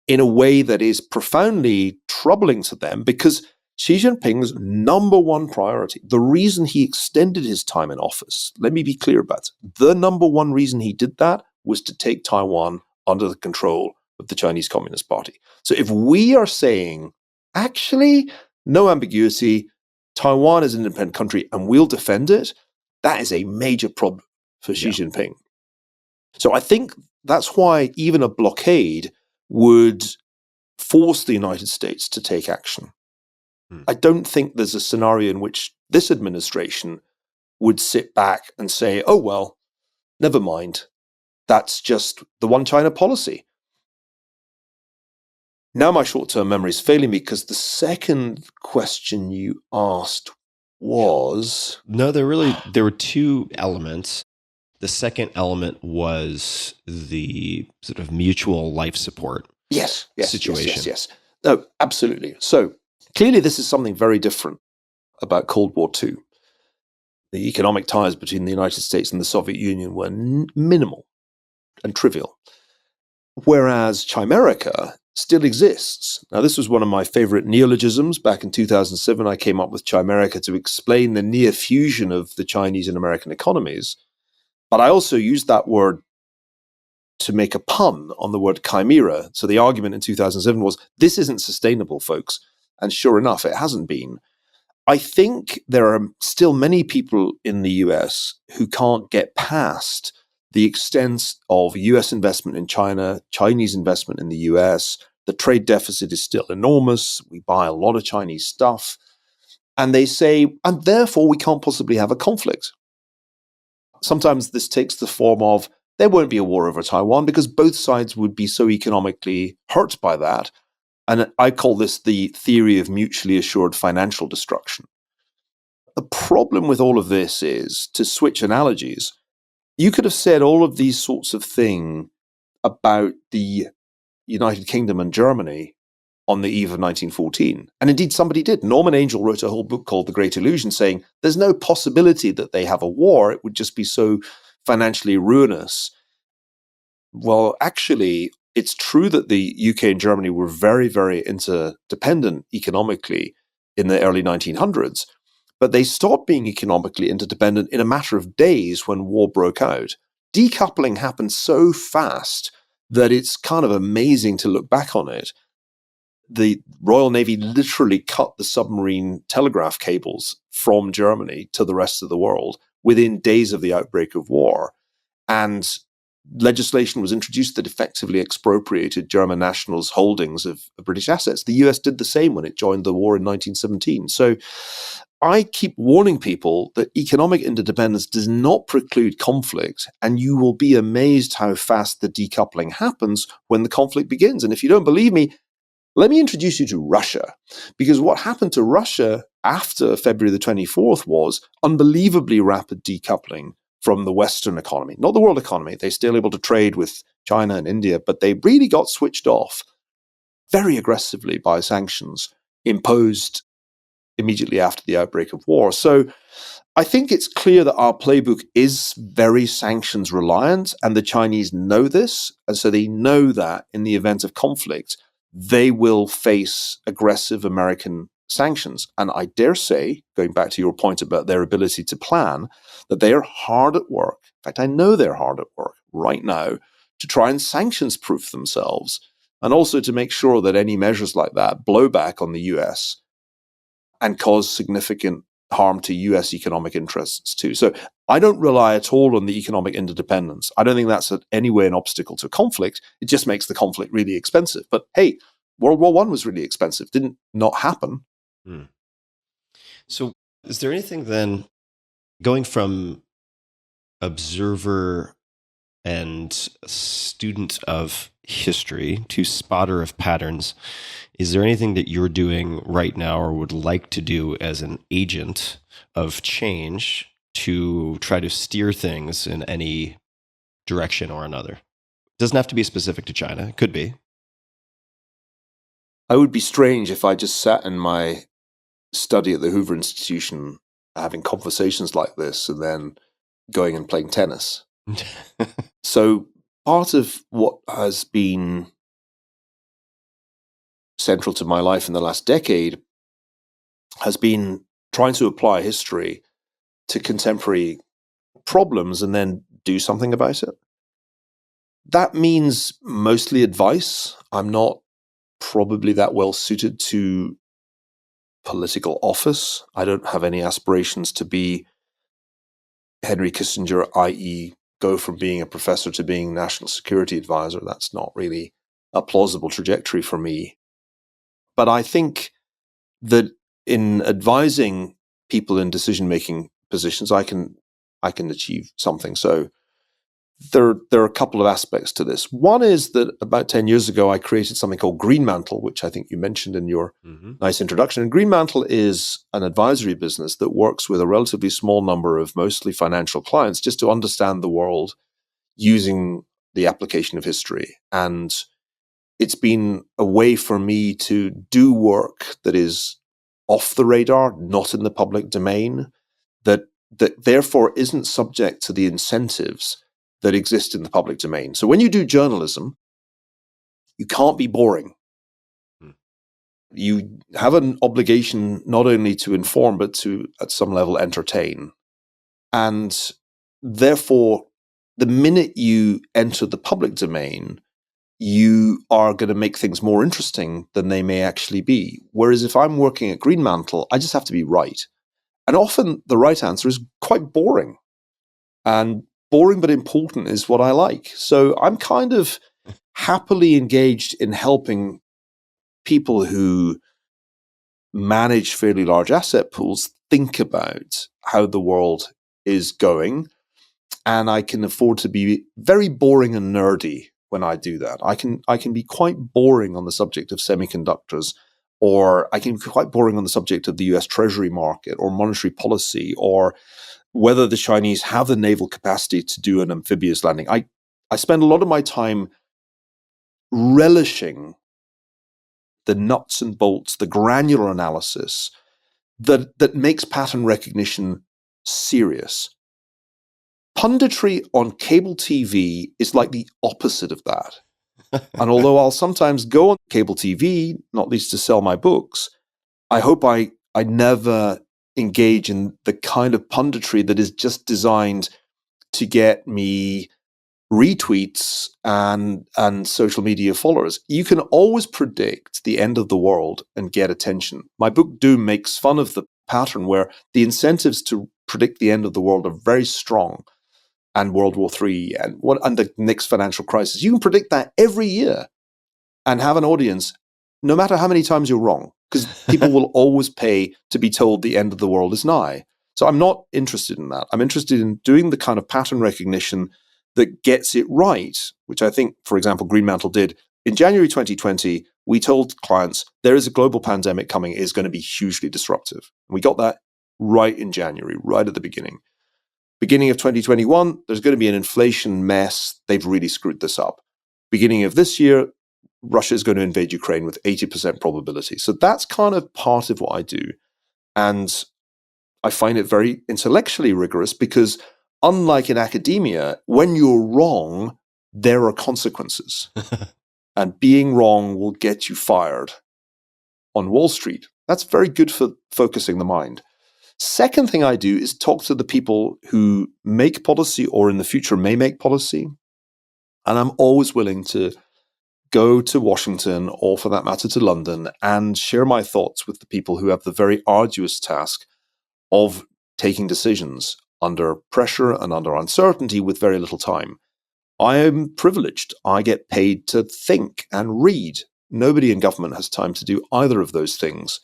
in a way that is profoundly troubling to them, because Xi Jinping's number one priority, the reason he extended his time in office, let me be clear about it, the number one reason he did that was to take Taiwan under the control of the Chinese Communist Party. So if we are saying, actually, no ambiguity, Taiwan is an independent country and we'll defend it, that is a major problem for Xi Jinping. So I think that's why even a blockade would force the United States to take action. I don't think there's a scenario in which this administration would sit back and say, oh, well, never mind. That's just the one China policy. Now my short-term memory is failing me, because the second question you asked was... No, there were two elements. The second element was the sort of mutual life support situation. Yes. No, absolutely. So clearly this is something very different about Cold War II. The economic ties between the United States and the Soviet Union were minimal and trivial, whereas Chimerica still exists. Now, this was one of my favorite neologisms. Back in 2007, I came up with Chimerica to explain the near fusion of the Chinese and American economies. But I also used that word to make a pun on the word chimera. So the argument in 2007 was, this isn't sustainable, folks. And sure enough, it hasn't been. I think there are still many people in the US who can't get past the extent of US investment in China, Chinese investment in the US. The trade deficit is still enormous. We buy a lot of Chinese stuff. And they say, and therefore we can't possibly have a conflict. Sometimes this takes the form of, there won't be a war over Taiwan because both sides would be so economically hurt by that. And I call this the theory of mutually assured financial destruction. The problem with all of this is, to switch analogies, you could have said all of these sorts of things about the United Kingdom and Germany on the eve of 1914. And indeed, somebody did. Norman Angell wrote a whole book called The Great Illusion, saying there's no possibility that they have a war. It would just be so financially ruinous. Well, actually, it's true that the UK and Germany were very, very interdependent economically in the early 1900s, but they stopped being economically interdependent in a matter of days when war broke out. Decoupling happened so fast that it's kind of amazing to look back on it. The Royal Navy literally cut the submarine telegraph cables from Germany to the rest of the world within days of the outbreak of war. And legislation was introduced that effectively expropriated German nationals' holdings of British assets. The US did the same when it joined the war in 1917. So I keep warning people that economic interdependence does not preclude conflict, and you will be amazed how fast the decoupling happens when the conflict begins. And if you don't believe me, let me introduce you to Russia, because what happened to Russia after February the 24th was unbelievably rapid decoupling from the Western economy, not the world economy. They're still able to trade with China and India, but they really got switched off very aggressively by sanctions imposed immediately after the outbreak of war. So I think it's clear that our playbook is very sanctions reliant, and the Chinese know this. And so they know that in the event of conflict, they will face aggressive American sanctions. And I dare say, going back to your point about their ability to plan, that they are hard at work. In fact, I know they're hard at work right now to try and sanctions-proof themselves, and also to make sure that any measures like that blow back on the US and cause significant harm to US economic interests too. So I don't rely at all on the economic interdependence. I don't think that's in any way an obstacle to conflict. It just makes the conflict really expensive. But hey, World War I was really expensive. Didn't not happen. So is there anything then, going from observer and student of history to spotter of patterns, is there anything that you're doing right now or would like to do as an agent of change to try to steer things in any direction or another? Doesn't have to be specific to China. It could be. I would be strange if I just sat in my study at the Hoover Institution having conversations like this and then going and playing tennis. So part of what has been central to my life in the last decade has been trying to apply history to contemporary problems and then do something about it. That means mostly advice. I'm not probably that well suited to political office. I don't have any aspirations to be Henry Kissinger, i.e., go from being a professor to being national security advisor. That's not really a plausible trajectory for me. But I think that in advising people in decision-making positions, I can achieve something. So there are a couple of aspects to this. One is that about 10 years ago, I created something called Greenmantle, which I think you mentioned in your nice introduction. And Greenmantle is an advisory business that works with a relatively small number of mostly financial clients just to understand the world using the application of history. And it's been a way for me to do work that is off the radar, not in the public domain, that therefore isn't subject to the incentives that exist in the public domain. So when you do journalism, you can't be boring. You have an obligation not only to inform, but to, at some level, entertain. And therefore, the minute you enter the public domain, you are going to make things more interesting than they may actually be. Whereas if I'm working at Greenmantle, I just have to be right. And often the right answer is quite boring. And boring but important is what I like. So I'm kind of happily engaged in helping people who manage fairly large asset pools think about how the world is going. And I can afford to be very boring and nerdy when I do that. I can be quite boring on the subject of semiconductors, or I can be quite boring on the subject of the US Treasury market or monetary policy, or whether the Chinese have the naval capacity to do an amphibious landing. I spend a lot of my time relishing the nuts and bolts, the granular analysis that makes pattern recognition serious. Punditry on cable TV is like the opposite of that. And although I'll sometimes go on cable TV, not least to sell my books, I hope I never engage in the kind of punditry that is just designed to get me retweets and social media followers. You can always predict the end of the world and get attention. My book Doom makes fun of the pattern where the incentives to predict the end of the world are very strong, and World War III and the next financial crisis. You can predict that every year and have an audience, no matter how many times you're wrong, because people will always pay to be told the end of the world is nigh. So I'm not interested in that. I'm interested in doing the kind of pattern recognition that gets it right, which I think, for example, Greenmantle did. In January 2020, we told clients there is a global pandemic coming. It is going to be hugely disruptive. And we got that right in January, right at the beginning. Beginning of 2021, there's going to be an inflation mess. They've really screwed this up. Beginning of this year, Russia is going to invade Ukraine with 80% probability. So that's kind of part of what I do. And I find it very intellectually rigorous because unlike in academia, when you're wrong, there are consequences. And being wrong will get you fired on Wall Street. That's very good for focusing the mind. Second thing I do is talk to the people who make policy or in the future may make policy. And I'm always willing to go to Washington or for that matter to London and share my thoughts with the people who have the very arduous task of taking decisions under pressure and under uncertainty with very little time. I am privileged. I get paid to think and read. Nobody in government has time to do either of those things.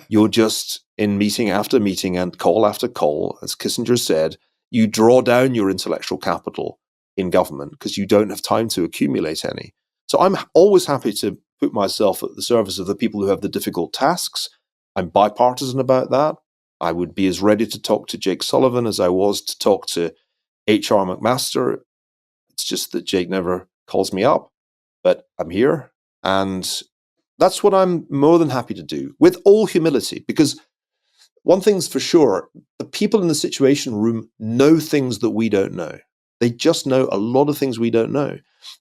You're just in meeting after meeting and call after call. As Kissinger said, you draw down your intellectual capital in government because you don't have time to accumulate any. So I'm always happy to put myself at the service of the people who have the difficult tasks. I'm bipartisan about that. I would be as ready to talk to Jake Sullivan as I was to talk to H.R. McMaster. It's just that Jake never calls me up, but I'm here. And that's what I'm more than happy to do, with all humility, because one thing's for sure, the people in the Situation Room know things that we don't know. They just know a lot of things we don't know.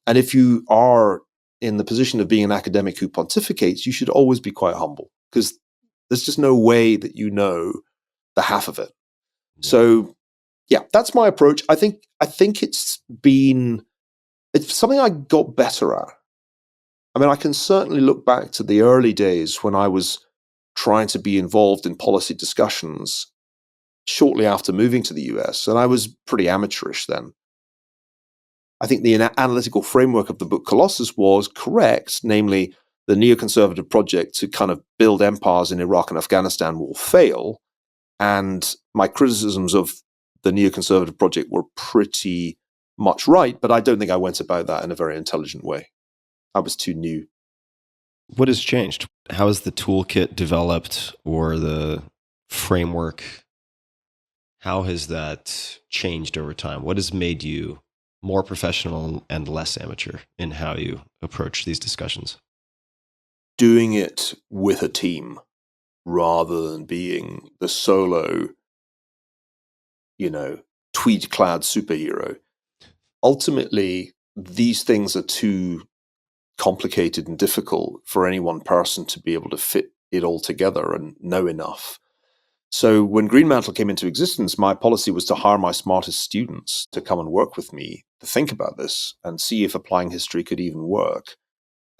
And if you are in the position of being an academic who pontificates, you should always be quite humble, because there's just no way that you know the half of it. Yeah. So, yeah, that's my approach. I think it's something I got better at. I mean, I can certainly look back to the early days when I was trying to be involved in policy discussions shortly after moving to the US, and I was pretty amateurish then. I think the analytical framework of the book Colossus was correct, namely the neoconservative project to kind of build empires in Iraq and Afghanistan will fail, and my criticisms of the neoconservative project were pretty much right, but I don't think I went about that in a very intelligent way. I was too new. What has changed? How has the toolkit developed, or the framework? How has that changed over time? What has made you more professional and less amateur in how you approach these discussions? Doing it with a team rather than being the solo, tweed-clad superhero. Ultimately, these things are too complicated and difficult for any one person to be able to fit it all together and know enough. So when Greenmantle came into existence, my policy was to hire my smartest students to come and work with me to think about this and see if applying history could even work.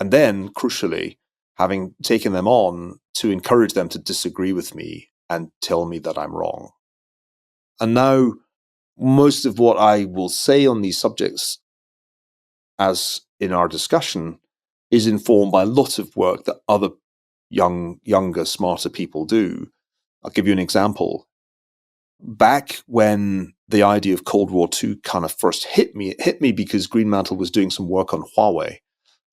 And then, crucially, having taken them on, to encourage them to disagree with me and tell me that I'm wrong. And now, most of what I will say on these subjects, as in our discussion, is informed by a lot of work that other younger, smarter people do. I'll give you an example. Back when the idea of Cold War II kind of first hit me, it hit me because Greenmantle was doing some work on Huawei.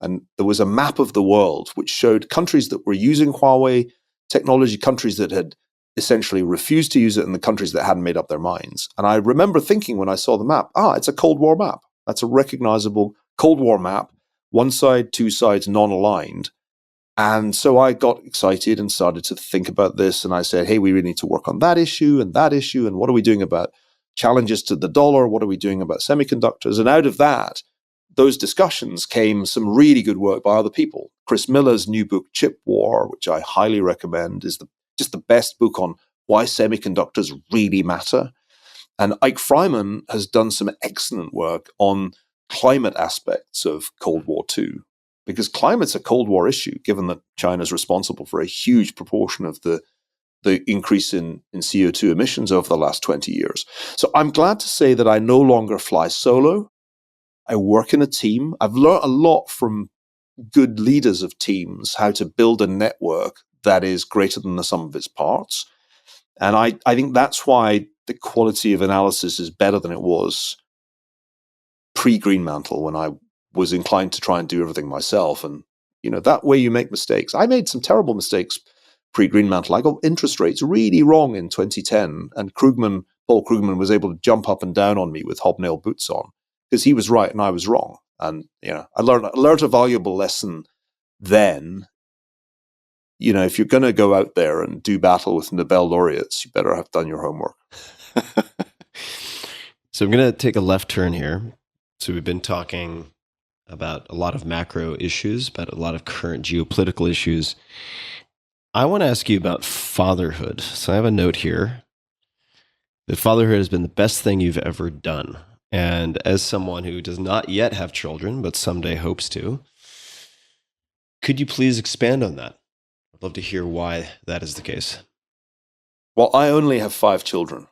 And there was a map of the world which showed countries that were using Huawei technology, countries that had essentially refused to use it, and the countries that hadn't made up their minds. And I remember thinking when I saw the map, it's a Cold War map. That's a recognizable Cold War map, one side, two sides, non-aligned. And so I got excited and started to think about this. And I said, hey, we really need to work on that issue. And what are we doing about challenges to the dollar? What are we doing about semiconductors? And out of that, those discussions came some really good work by other people. Chris Miller's new book, Chip War, which I highly recommend, is just the best book on why semiconductors really matter. And Ike Fryman has done some excellent work on climate aspects of Cold War II, because climate's a Cold War issue, given that China is responsible for a huge proportion of the increase in CO2 emissions over the last 20 years. So I'm glad to say that I no longer fly solo. I work in a team. I've learned a lot from good leaders of teams, how to build a network that is greater than the sum of its parts. And I think that's why the quality of analysis is better than it was pre-Greenmantle, when I was inclined to try and do everything myself. And, that way you make mistakes. I made some terrible mistakes pre-Greenmantle. I got interest rates really wrong in 2010. And Paul Krugman was able to jump up and down on me with hobnail boots on, because he was right and I was wrong. And, I learned a valuable lesson then. If you're going to go out there and do battle with Nobel laureates, you better have done your homework. So I'm going to take a left turn here. So we've been talking about a lot of macro issues, about a lot of current geopolitical issues. I want to ask you about fatherhood. So I have a note here that fatherhood has been the best thing you've ever done. And as someone who does not yet have children, but someday hopes to, could you please expand on that? I'd love to hear why that is the case. Well, I only have 5 children.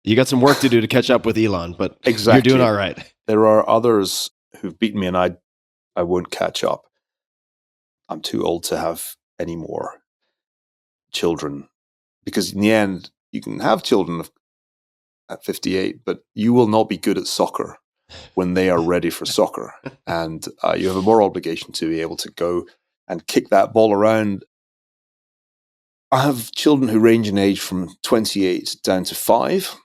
You got some work to do to catch up with Elon, but exactly. You're doing all right. There are others who've beaten me, and I won't catch up. I'm too old to have any more children, because in the end, you can have children at 58, but you will not be good at soccer when they are ready for soccer. And you have a moral obligation to be able to go and kick that ball around. I have children who range in age from 28 down to 5.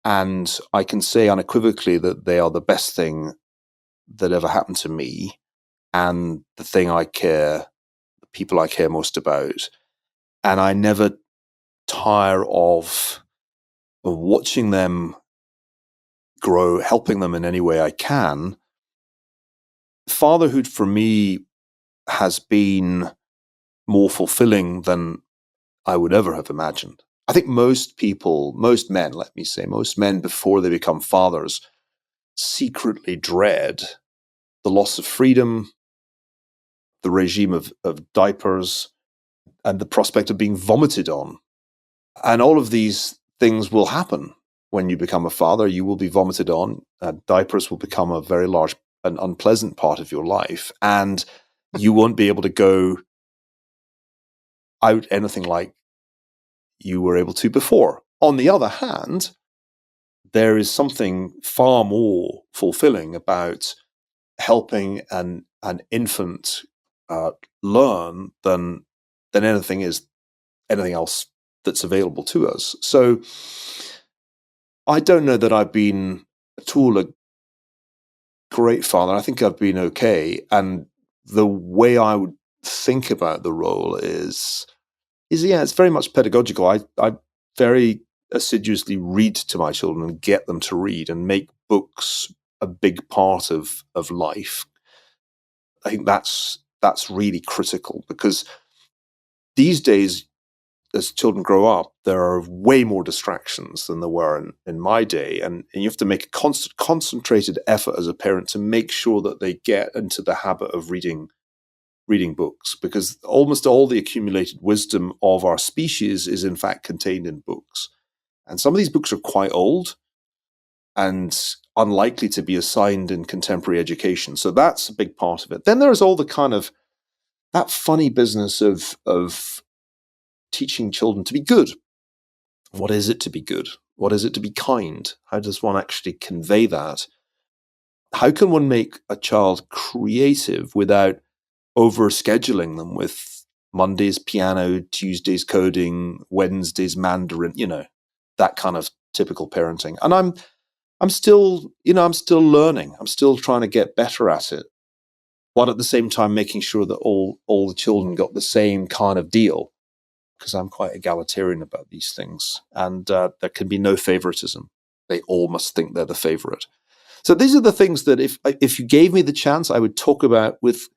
And I can say unequivocally that they are the best thing that ever happened to me, and the thing I care, the people I care most about. And I never tire of watching them grow, helping them in any way I can. Fatherhood for me has been more fulfilling than I would ever have imagined. I think most people, most men, let me say, most men before they become fathers secretly dread the loss of freedom, the regime of diapers, and the prospect of being vomited on. And all of these things will happen when you become a father. You will be vomited on. Diapers will become a very large and unpleasant part of your life. And you won't be able to go out anything like you were able to before. On the other hand, there is something far more fulfilling about helping an infant learn than anything else that's available to us. So I don't know that I've been at all a great father. I think I've been okay. And the way I would think about the role is it's very much pedagogical. I very assiduously read to my children and get them to read and make books a big part of life. I think that's really critical, because these days, as children grow up, there are way more distractions than there were in my day. And you have to make a concentrated effort as a parent to make sure that they get into the habit of reading books, because almost all the accumulated wisdom of our species is in fact contained in books. And some of these books are quite old and unlikely to be assigned in contemporary education. So that's a big part of it. Then there's all the kind of that funny business of teaching children to be good. What is it to be good? What is it to be kind? How does one actually convey that? How can one make a child creative without over-scheduling them with Mondays piano, Tuesdays coding, Wednesdays Mandarin, that kind of typical parenting. And I'm still learning. I'm still trying to get better at it, while at the same time making sure that all the children got the same kind of deal, because I'm quite egalitarian about these things. And there can be no favoritism. They all must think they're the favorite. So these are the things that if you gave me the chance, I would talk about with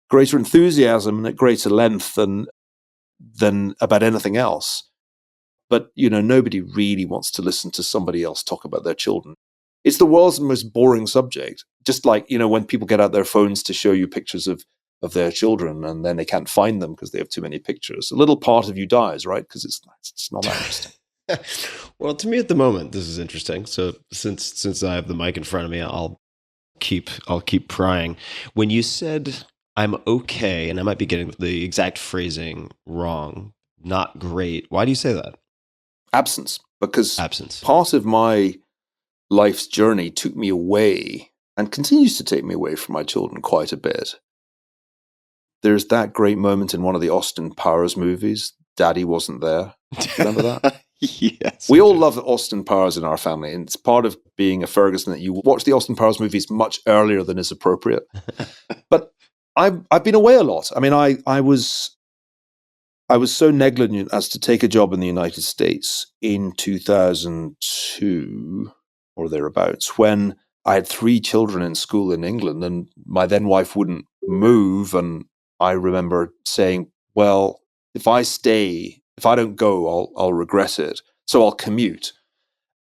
greater enthusiasm and at greater length than about anything else. But, nobody really wants to listen to somebody else talk about their children. It's the world's most boring subject. Just like, when people get out their phones to show you pictures of their children and then they can't find them because they have too many pictures. A little part of you dies, right? Because it's not that interesting. Well, to me at the moment, this is interesting. So since I have the mic in front of me, I'll keep prying. When you said I'm okay, and I might be getting the exact phrasing wrong, not great. Why do you say that? Absence. Because absence. Part of my life's journey took me away and continues to take me away from my children quite a bit. There's that great moment in one of the Austin Powers movies. Daddy wasn't there. Remember that? Yes. We all love Austin Powers in our family, and it's part of being a Ferguson that you watch the Austin Powers movies much earlier than is appropriate. But I've been away a lot. I mean, I was so negligent as to take a job in the United States in 2002 or thereabouts, when I had 3 children in school in England, and my then wife wouldn't move. And I remember saying, well, if I don't go, I'll regret it. So I'll commute.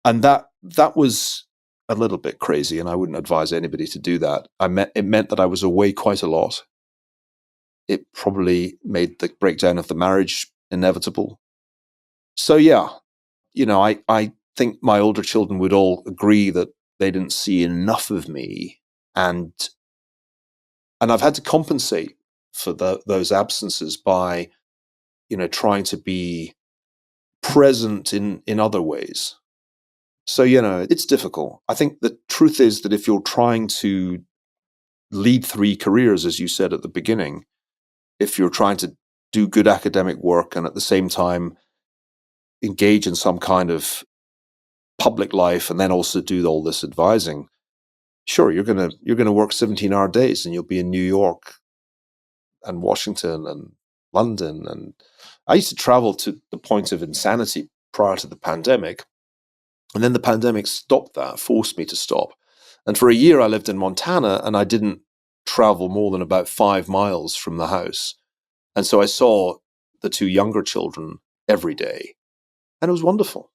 And that was a little bit crazy, and I wouldn't advise anybody to do that. It meant that I was away quite a lot. It probably made the breakdown of the marriage inevitable. So yeah, I think my older children would all agree that they didn't see enough of me, and I've had to compensate for those absences by, trying to be present in other ways. So, it's difficult. I think the truth is that if you're trying to lead 3 careers, as you said at the beginning, if you're trying to do good academic work and at the same time engage in some kind of public life and then also do all this advising, sure, you're gonna work 17-hour days and you'll be in New York and Washington and London. And I used to travel to the point of insanity prior to the pandemic. And then the pandemic stopped that, forced me to stop. And for a year I lived in Montana and I didn't travel more than about 5 miles from the house. And so I saw the two younger children every day. And it was wonderful.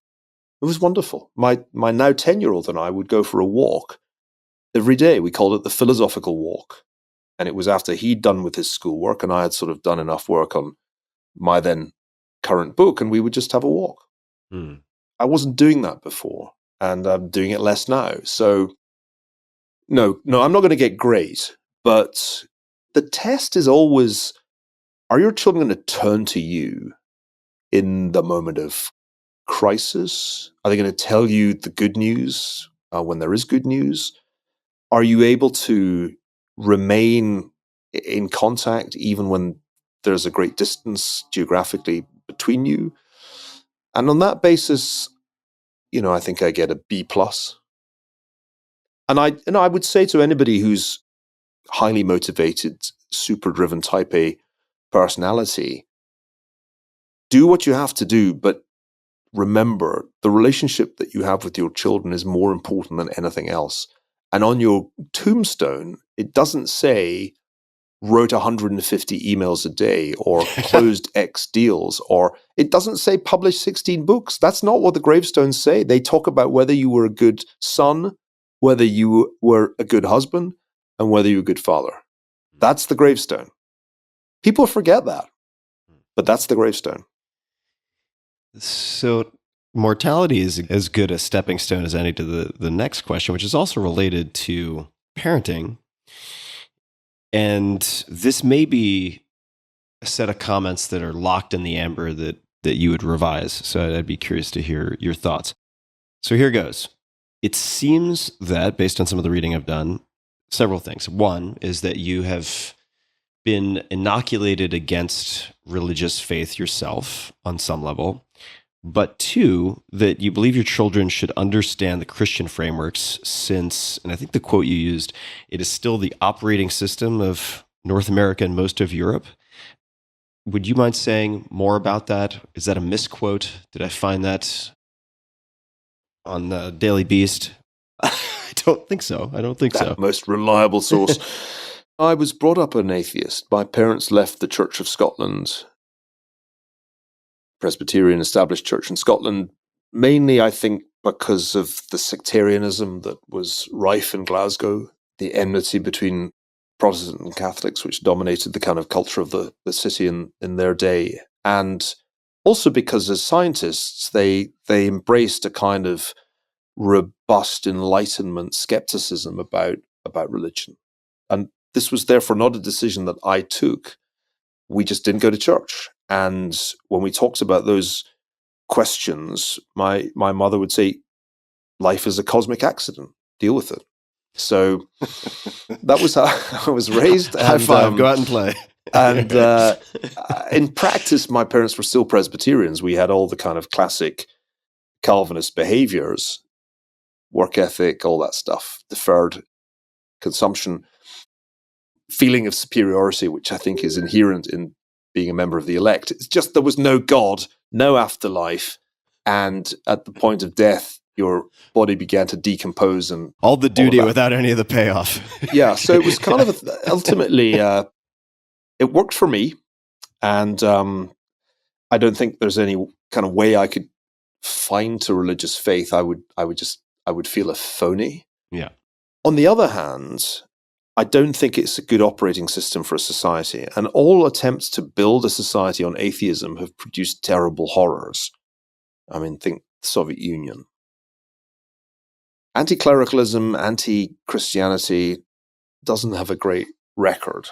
It was wonderful. My now 10-year-old and I would go for a walk every day. We called it the philosophical walk. And it was after he'd done with his schoolwork and I had sort of done enough work on my then current book, and we would just have a walk. I wasn't doing that before, and I'm doing it less now. So no, I'm not going to get great, but the test is always, are your children going to turn to you in the moment of crisis? Are they going to tell you the good news when there is good news? Are you able to remain in contact even when there's a great distance geographically between you? And on that basis, I think I get a B+. And I would say to anybody who's highly motivated, super driven type A personality, do what you have to do, but remember the relationship that you have with your children is more important than anything else. And on your tombstone, it doesn't say wrote 150 emails a day or closed X deals, or it doesn't say published 16 books. That's not what the gravestones say. They talk about whether you were a good son, whether you were a good husband, and whether you were a good father. That's the gravestone. People forget that, but that's the gravestone. So mortality is as good a stepping stone as any to the next question, which is also related to parenting. And this may be a set of comments that are locked in the amber that you would revise. So I'd be curious to hear your thoughts. So here goes. It seems that, based on some of the reading I've done, several things. One is that you have been inoculated against religious faith yourself on some level. But two, that you believe your children should understand the Christian frameworks since, and I think the quote you used, it is still the operating system of North America and most of Europe. Would you mind saying more about that? Is that a misquote? Did I find that on the Daily Beast? I don't think so. That most reliable source. I was brought up an atheist. My parents left the Church of Scotland, Presbyterian established church in Scotland, mainly, I think, because of the sectarianism that was rife in Glasgow, the enmity between Protestant and Catholics, which dominated the kind of culture of the city in their day. And also because as scientists, they embraced a kind of robust Enlightenment skepticism about religion. And this was therefore not a decision that I took. We just didn't go to church. And when we talked about those questions, my mother would say, life is a cosmic accident. Deal with it. So that was how I was raised. High five, go out and play. And in practice, my parents were still Presbyterians. We had all the kind of classic Calvinist behaviors, work ethic, all that stuff, deferred consumption, feeling of superiority, which I think is inherent in being a member of the elect. It's just there was no God, no afterlife, and at the point of death, your body began to decompose and all the duty without any of the payoff. Yeah, so it was kind of ultimately it worked for me, and I don't think there's any kind of way I could find to religious faith. I would feel a phony. Yeah. On the other hand, I don't think it's a good operating system for a society. And all attempts to build a society on atheism have produced terrible horrors. I mean, think the Soviet Union. Anti-clericalism, anti-Christianity doesn't have a great record.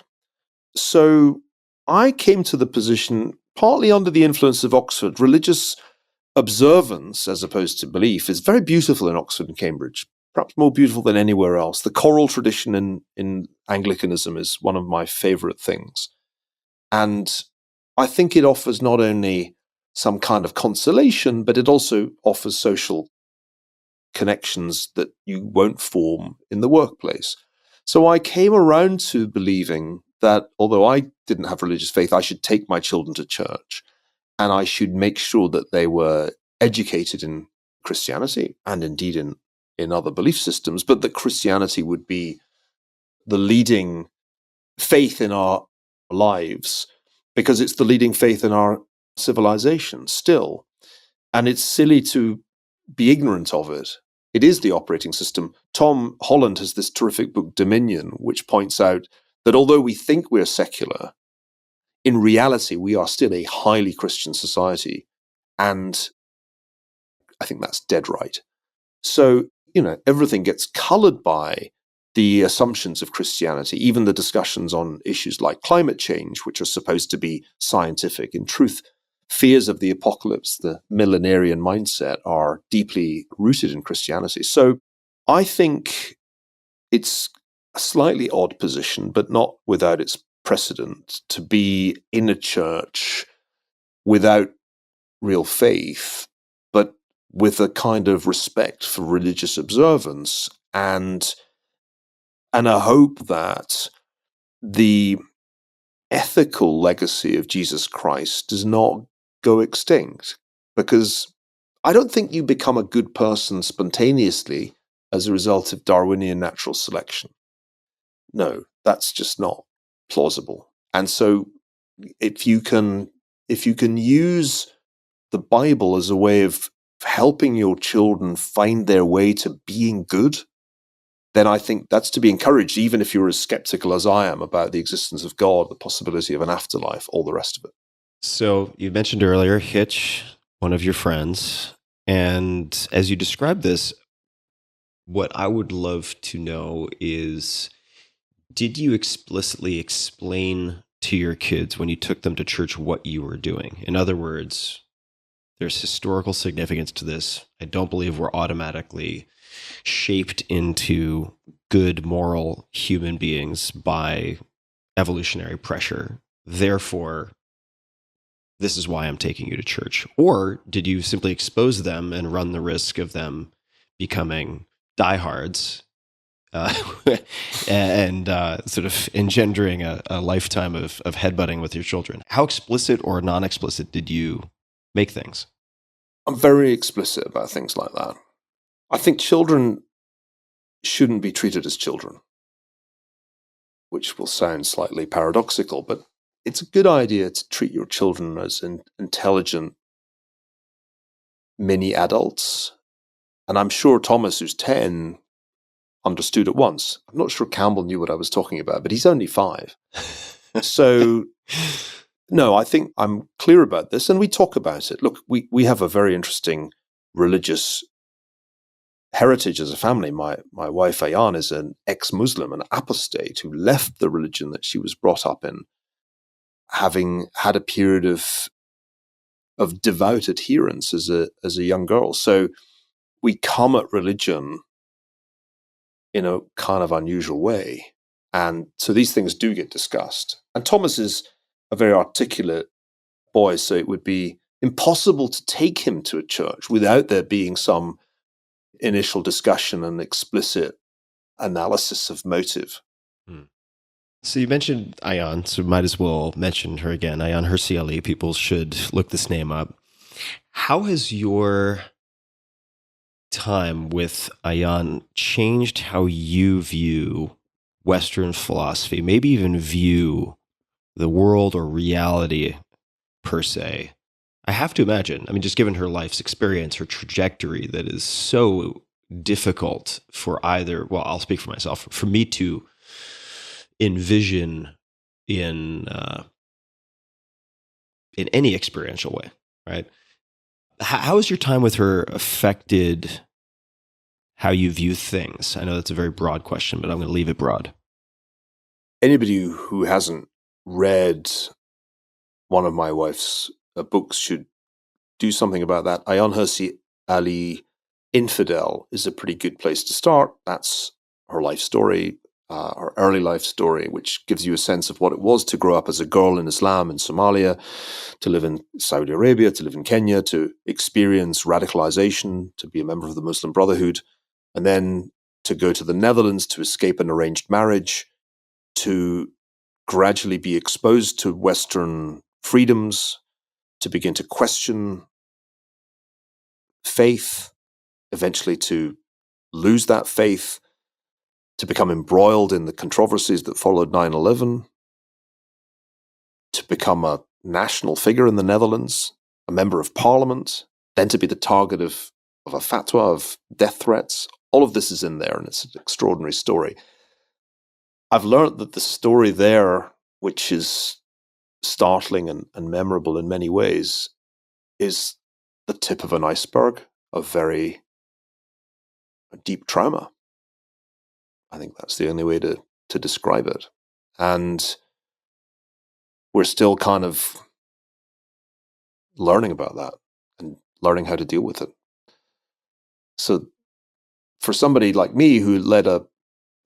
So I came to the position, partly under the influence of Oxford. Religious observance, as opposed to belief, is very beautiful in Oxford and Cambridge. Perhaps more beautiful than anywhere else. The choral tradition in Anglicanism is one of my favorite things. And I think it offers not only some kind of consolation, but it also offers social connections that you won't form in the workplace. So I came around to believing that although I didn't have religious faith, I should take my children to church and I should make sure that they were educated in Christianity and indeed in other belief systems, but that Christianity would be the leading faith in our lives because it's the leading faith in our civilization still. And it's silly to be ignorant of it. It is the operating system. Tom Holland has this terrific book, Dominion, which points out that although we think we're secular, in reality, we are still a highly Christian society. And I think that's dead right. So, everything gets colored by the assumptions of Christianity, even the discussions on issues like climate change, which are supposed to be scientific. In truth, fears of the apocalypse, the millenarian mindset, are deeply rooted in Christianity. So I think it's a slightly odd position, but not without its precedent, to be in a church without real faith, but with a kind of respect for religious observance and a hope that the ethical legacy of Jesus Christ does not go extinct. Because I don't think you become a good person spontaneously as a result of Darwinian natural selection. No, that's just not plausible. And so if you can use the Bible as a way of helping your children find their way to being good, then I think that's to be encouraged, even if you're as skeptical as I am about the existence of God, the possibility of an afterlife, all the rest of it. So you mentioned earlier Hitch, one of your friends. And as you described this, what I would love to know is, did you explicitly explain to your kids when you took them to church what you were doing? In other words, there's historical significance to this. I don't believe we're automatically shaped into good, moral human beings by evolutionary pressure. Therefore, this is why I'm taking you to church. Or did you simply expose them and run the risk of them becoming diehards and sort of engendering a lifetime of headbutting with your children? How explicit or non-explicit did you make things? I'm very explicit about things like that. I think children shouldn't be treated as children, which will sound slightly paradoxical, but it's a good idea to treat your children as intelligent mini adults. And I'm sure Thomas, who's 10, understood at once. I'm not sure Campbell knew what I was talking about, but he's only 5. So, no, I think I'm clear about this, and we talk about it. Look, we have a very interesting religious heritage as a family. My wife, Ayaan, is an ex-Muslim, an apostate who left the religion that she was brought up in, having had a period of devout adherence as a young girl. So we come at religion in a kind of unusual way. And so these things do get discussed. And Thomas is a very articulate boy, so it would be impossible to take him to a church without there being some initial discussion and explicit analysis of motive. So you mentioned Ayaan, so might as well mention her again. Ayaan Hirsi Ali. People should look this name up. How has your time with Ayaan changed how you view Western philosophy, maybe even view the world or reality per se? I have to imagine, just given her life's experience, her trajectory, that is so difficult for either, well, I'll speak for myself, for me to envision in any experiential way, right? How has your time with her affected how you view things? I know that's a very broad question, but I'm going to leave it broad. Anybody who hasn't read one of my wife's books should do something about that. Ayaan Hirsi Ali, Infidel, is a pretty good place to start. That's her life story. her early life story, which gives you a sense of what it was to grow up as a girl in Islam in Somalia, to live in Saudi Arabia, to live in Kenya, to experience radicalization, to be a member of the Muslim Brotherhood, and then to go to the Netherlands to escape an arranged marriage, to gradually be exposed to Western freedoms, to begin to question faith, eventually to lose that faith, to become embroiled in the controversies that followed 9/11, to become a national figure in the Netherlands, a member of parliament, then to be the target of a fatwa, of death threats. All of this is in there, and it's an extraordinary story. I've learned that the story there, which is startling and memorable in many ways, is the tip of an iceberg of very deep trauma. I think that's the only way to describe it. And we're still kind of learning about that and learning how to deal with it. So for somebody like me who led a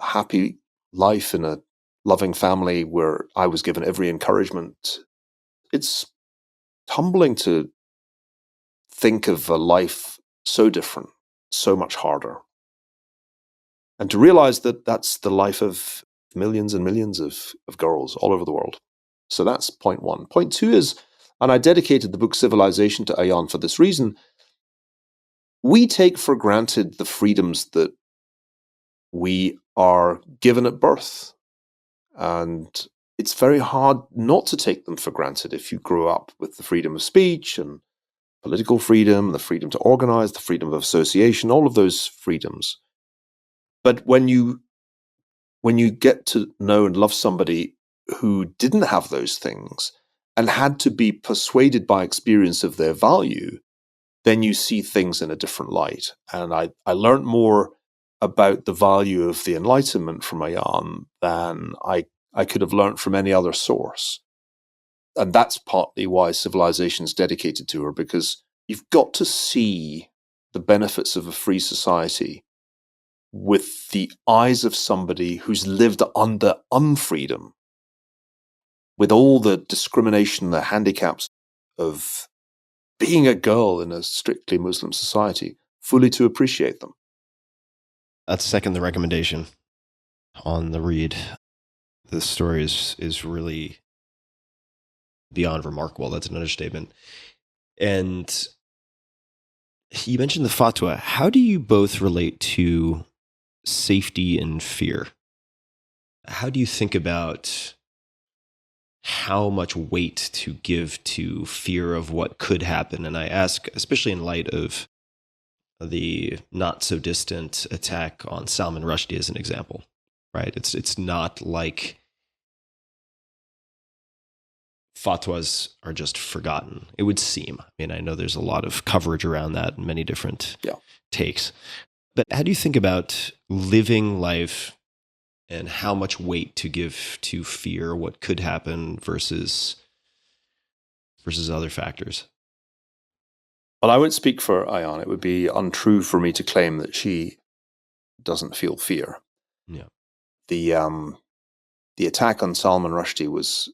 happy life in a loving family where I was given every encouragement, it's humbling to think of a life so different, so much harder. And to realize that that's the life of millions and millions of girls all over the world. So that's point one. Point two is, and I dedicated the book Civilization to Ayaan for this reason, we take for granted the freedoms that we are given at birth. And it's very hard not to take them for granted if you grow up with the freedom of speech and political freedom, the freedom to organize, the freedom of association, all of those freedoms. But when you get to know and love somebody who didn't have those things and had to be persuaded by experience of their value, then you see things in a different light. And I learned more about the value of the Enlightenment from Ayaan than I could have learned from any other source. And that's partly why Civilization is dedicated to her, because you've got to see the benefits of a free society with the eyes of somebody who's lived under unfreedom, with all the discrimination, the handicaps of being a girl in a strictly Muslim society, fully to appreciate them. I'd second the recommendation on the read. The story is really beyond remarkable. That's an understatement. And you mentioned the fatwa. How do you both relate to safety and fear? How do you think about how much weight to give to fear of what could happen? And I ask, especially in light of the not so distant attack on Salman Rushdie as an example, right? It's not like fatwas are just forgotten, it would seem. I mean, I know there's a lot of coverage around that and many different takes. But how do you think about living life and how much weight to give to fear, what could happen versus other factors? Well, I won't speak for Ayaan. It would be untrue for me to claim that she doesn't feel fear. Yeah. The attack on Salman Rushdie was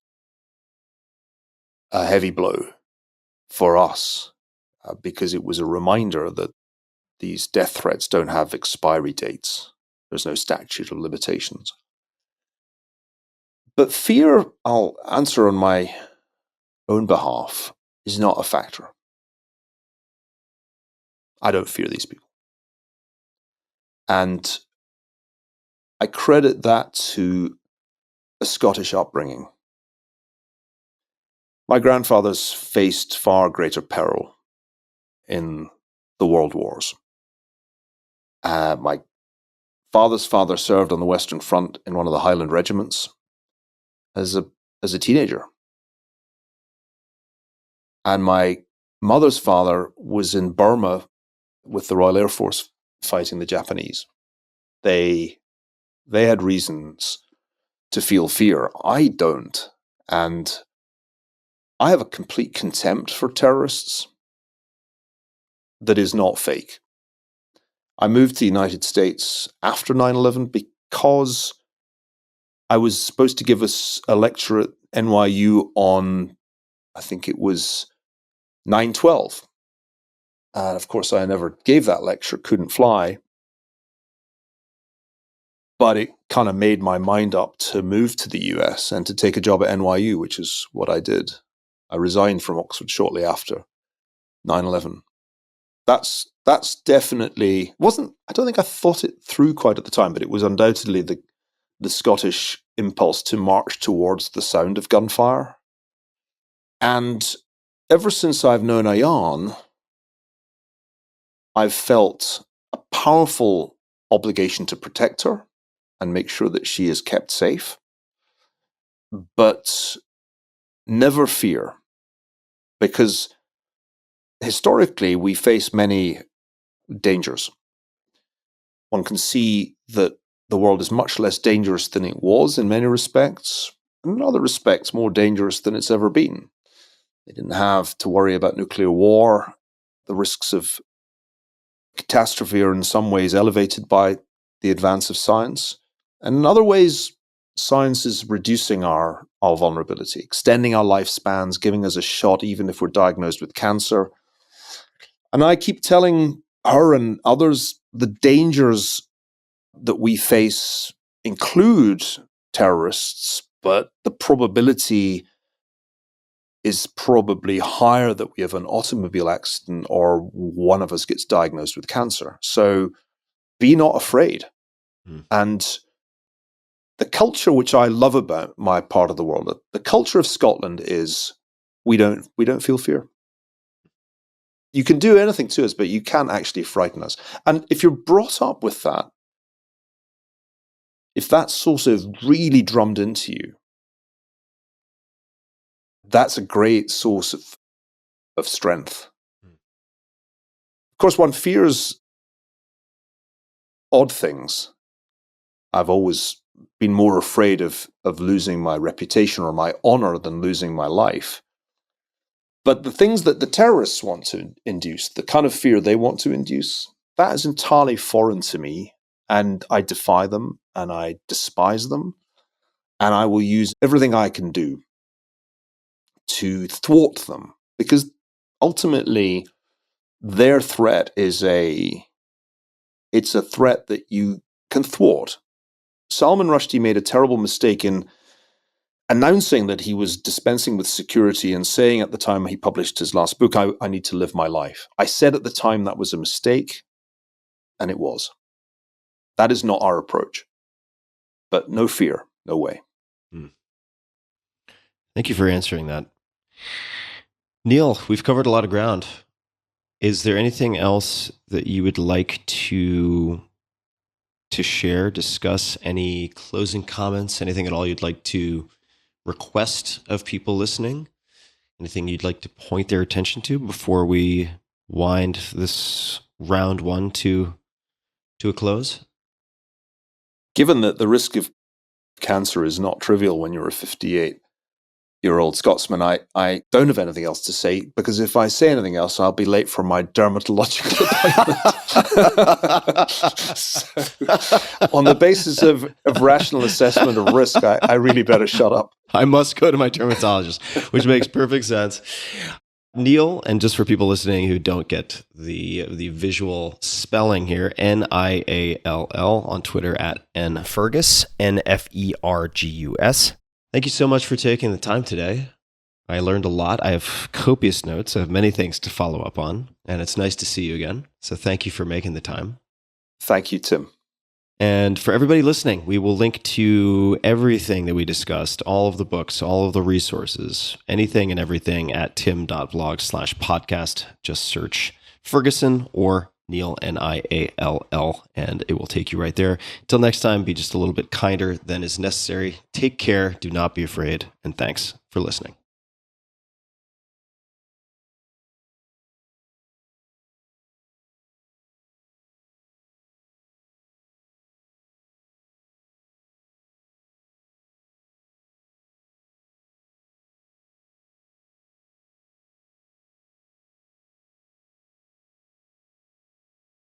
a heavy blow for us because it was a reminder that these death threats don't have expiry dates. There's no statute of limitations. But fear, I'll answer on my own behalf, is not a factor. I don't fear these people. And I credit that to a Scottish upbringing. My grandfathers faced far greater peril in the world wars. My father's father served on the Western Front in one of the Highland regiments as a teenager. And my mother's father was in Burma with the Royal Air Force fighting the Japanese. They had reasons to feel fear. I don't. And I have a complete contempt for terrorists that is not fake. I moved to the United States after 9/11 because I was supposed to give us a lecture at NYU on, I think it was 9/12. And of course, I never gave that lecture, couldn't fly. But it kind of made my mind up to move to the US and to take a job at NYU, which is what I did. I resigned from Oxford shortly after 9/11. That's definitely wasn't. I don't think I thought it through quite at the time, but it was undoubtedly the Scottish impulse to march towards the sound of gunfire. And ever since I've known Ayaan, I've felt a powerful obligation to protect her and make sure that she is kept safe, but never fear, because historically we face many dangers. One can see that the world is much less dangerous than it was in many respects, and in other respects more dangerous than it's ever been. They didn't have to worry about nuclear war. The risks of catastrophe are in some ways elevated by the advance of science. And in other ways, science is reducing our vulnerability, extending our lifespans, giving us a shot even if we're diagnosed with cancer. And I keep telling her and others the dangers that we face include terrorists, but the probability is probably higher that we have an automobile accident or one of us gets diagnosed with cancer. So be not afraid. And the culture which I love about my part of the world, the culture of Scotland is we don't feel fear. You can do anything to us, but you can't actually frighten us. And if you're brought up with that, if that's sort of really drummed into you, that's a great source of strength. Of course, one fears odd things. I've always been more afraid of losing my reputation or my honor than losing my life. But the things that the terrorists want to induce, the kind of fear they want to induce, that is entirely foreign to me. And I defy them and I despise them. And I will use everything I can do to thwart them, because ultimately their threat is it's a threat that you can thwart. Salman Rushdie made a terrible mistake in announcing that he was dispensing with security and saying at the time he published his last book, I need to live my life. I said at the time that was a mistake, and it was. That is not our approach. But no fear, no way. Thank you for answering that. Niall, we've covered a lot of ground. Is there anything else that you would like to share, discuss, any closing comments, anything at all you'd like to request of people listening? Anything you'd like to point their attention to before we wind this round one to a close? Given that the risk of cancer is not trivial when you're a 58-year-old Scotsman, I don't have anything else to say, because if I say anything else, I'll be late for my dermatological appointment. So, on the basis of rational assessment of risk, I really better shut up. I must go to my dermatologist, which makes perfect sense. Niall, and just for people listening who don't get the visual spelling here, Niall on Twitter at nfergus, Nfergus. Thank you so much for taking the time today. I learned a lot. I have copious notes. I have many things to follow up on, and it's nice to see you again. So thank you for making the time. Thank you, Tim. And for everybody listening, we will link to everything that we discussed, all of the books, all of the resources, anything and everything at tim.blog/podcast. Just search Ferguson or Niall, Niall, and it will take you right there. Until next time, be just a little bit kinder than is necessary. Take care. Do not be afraid. And thanks for listening.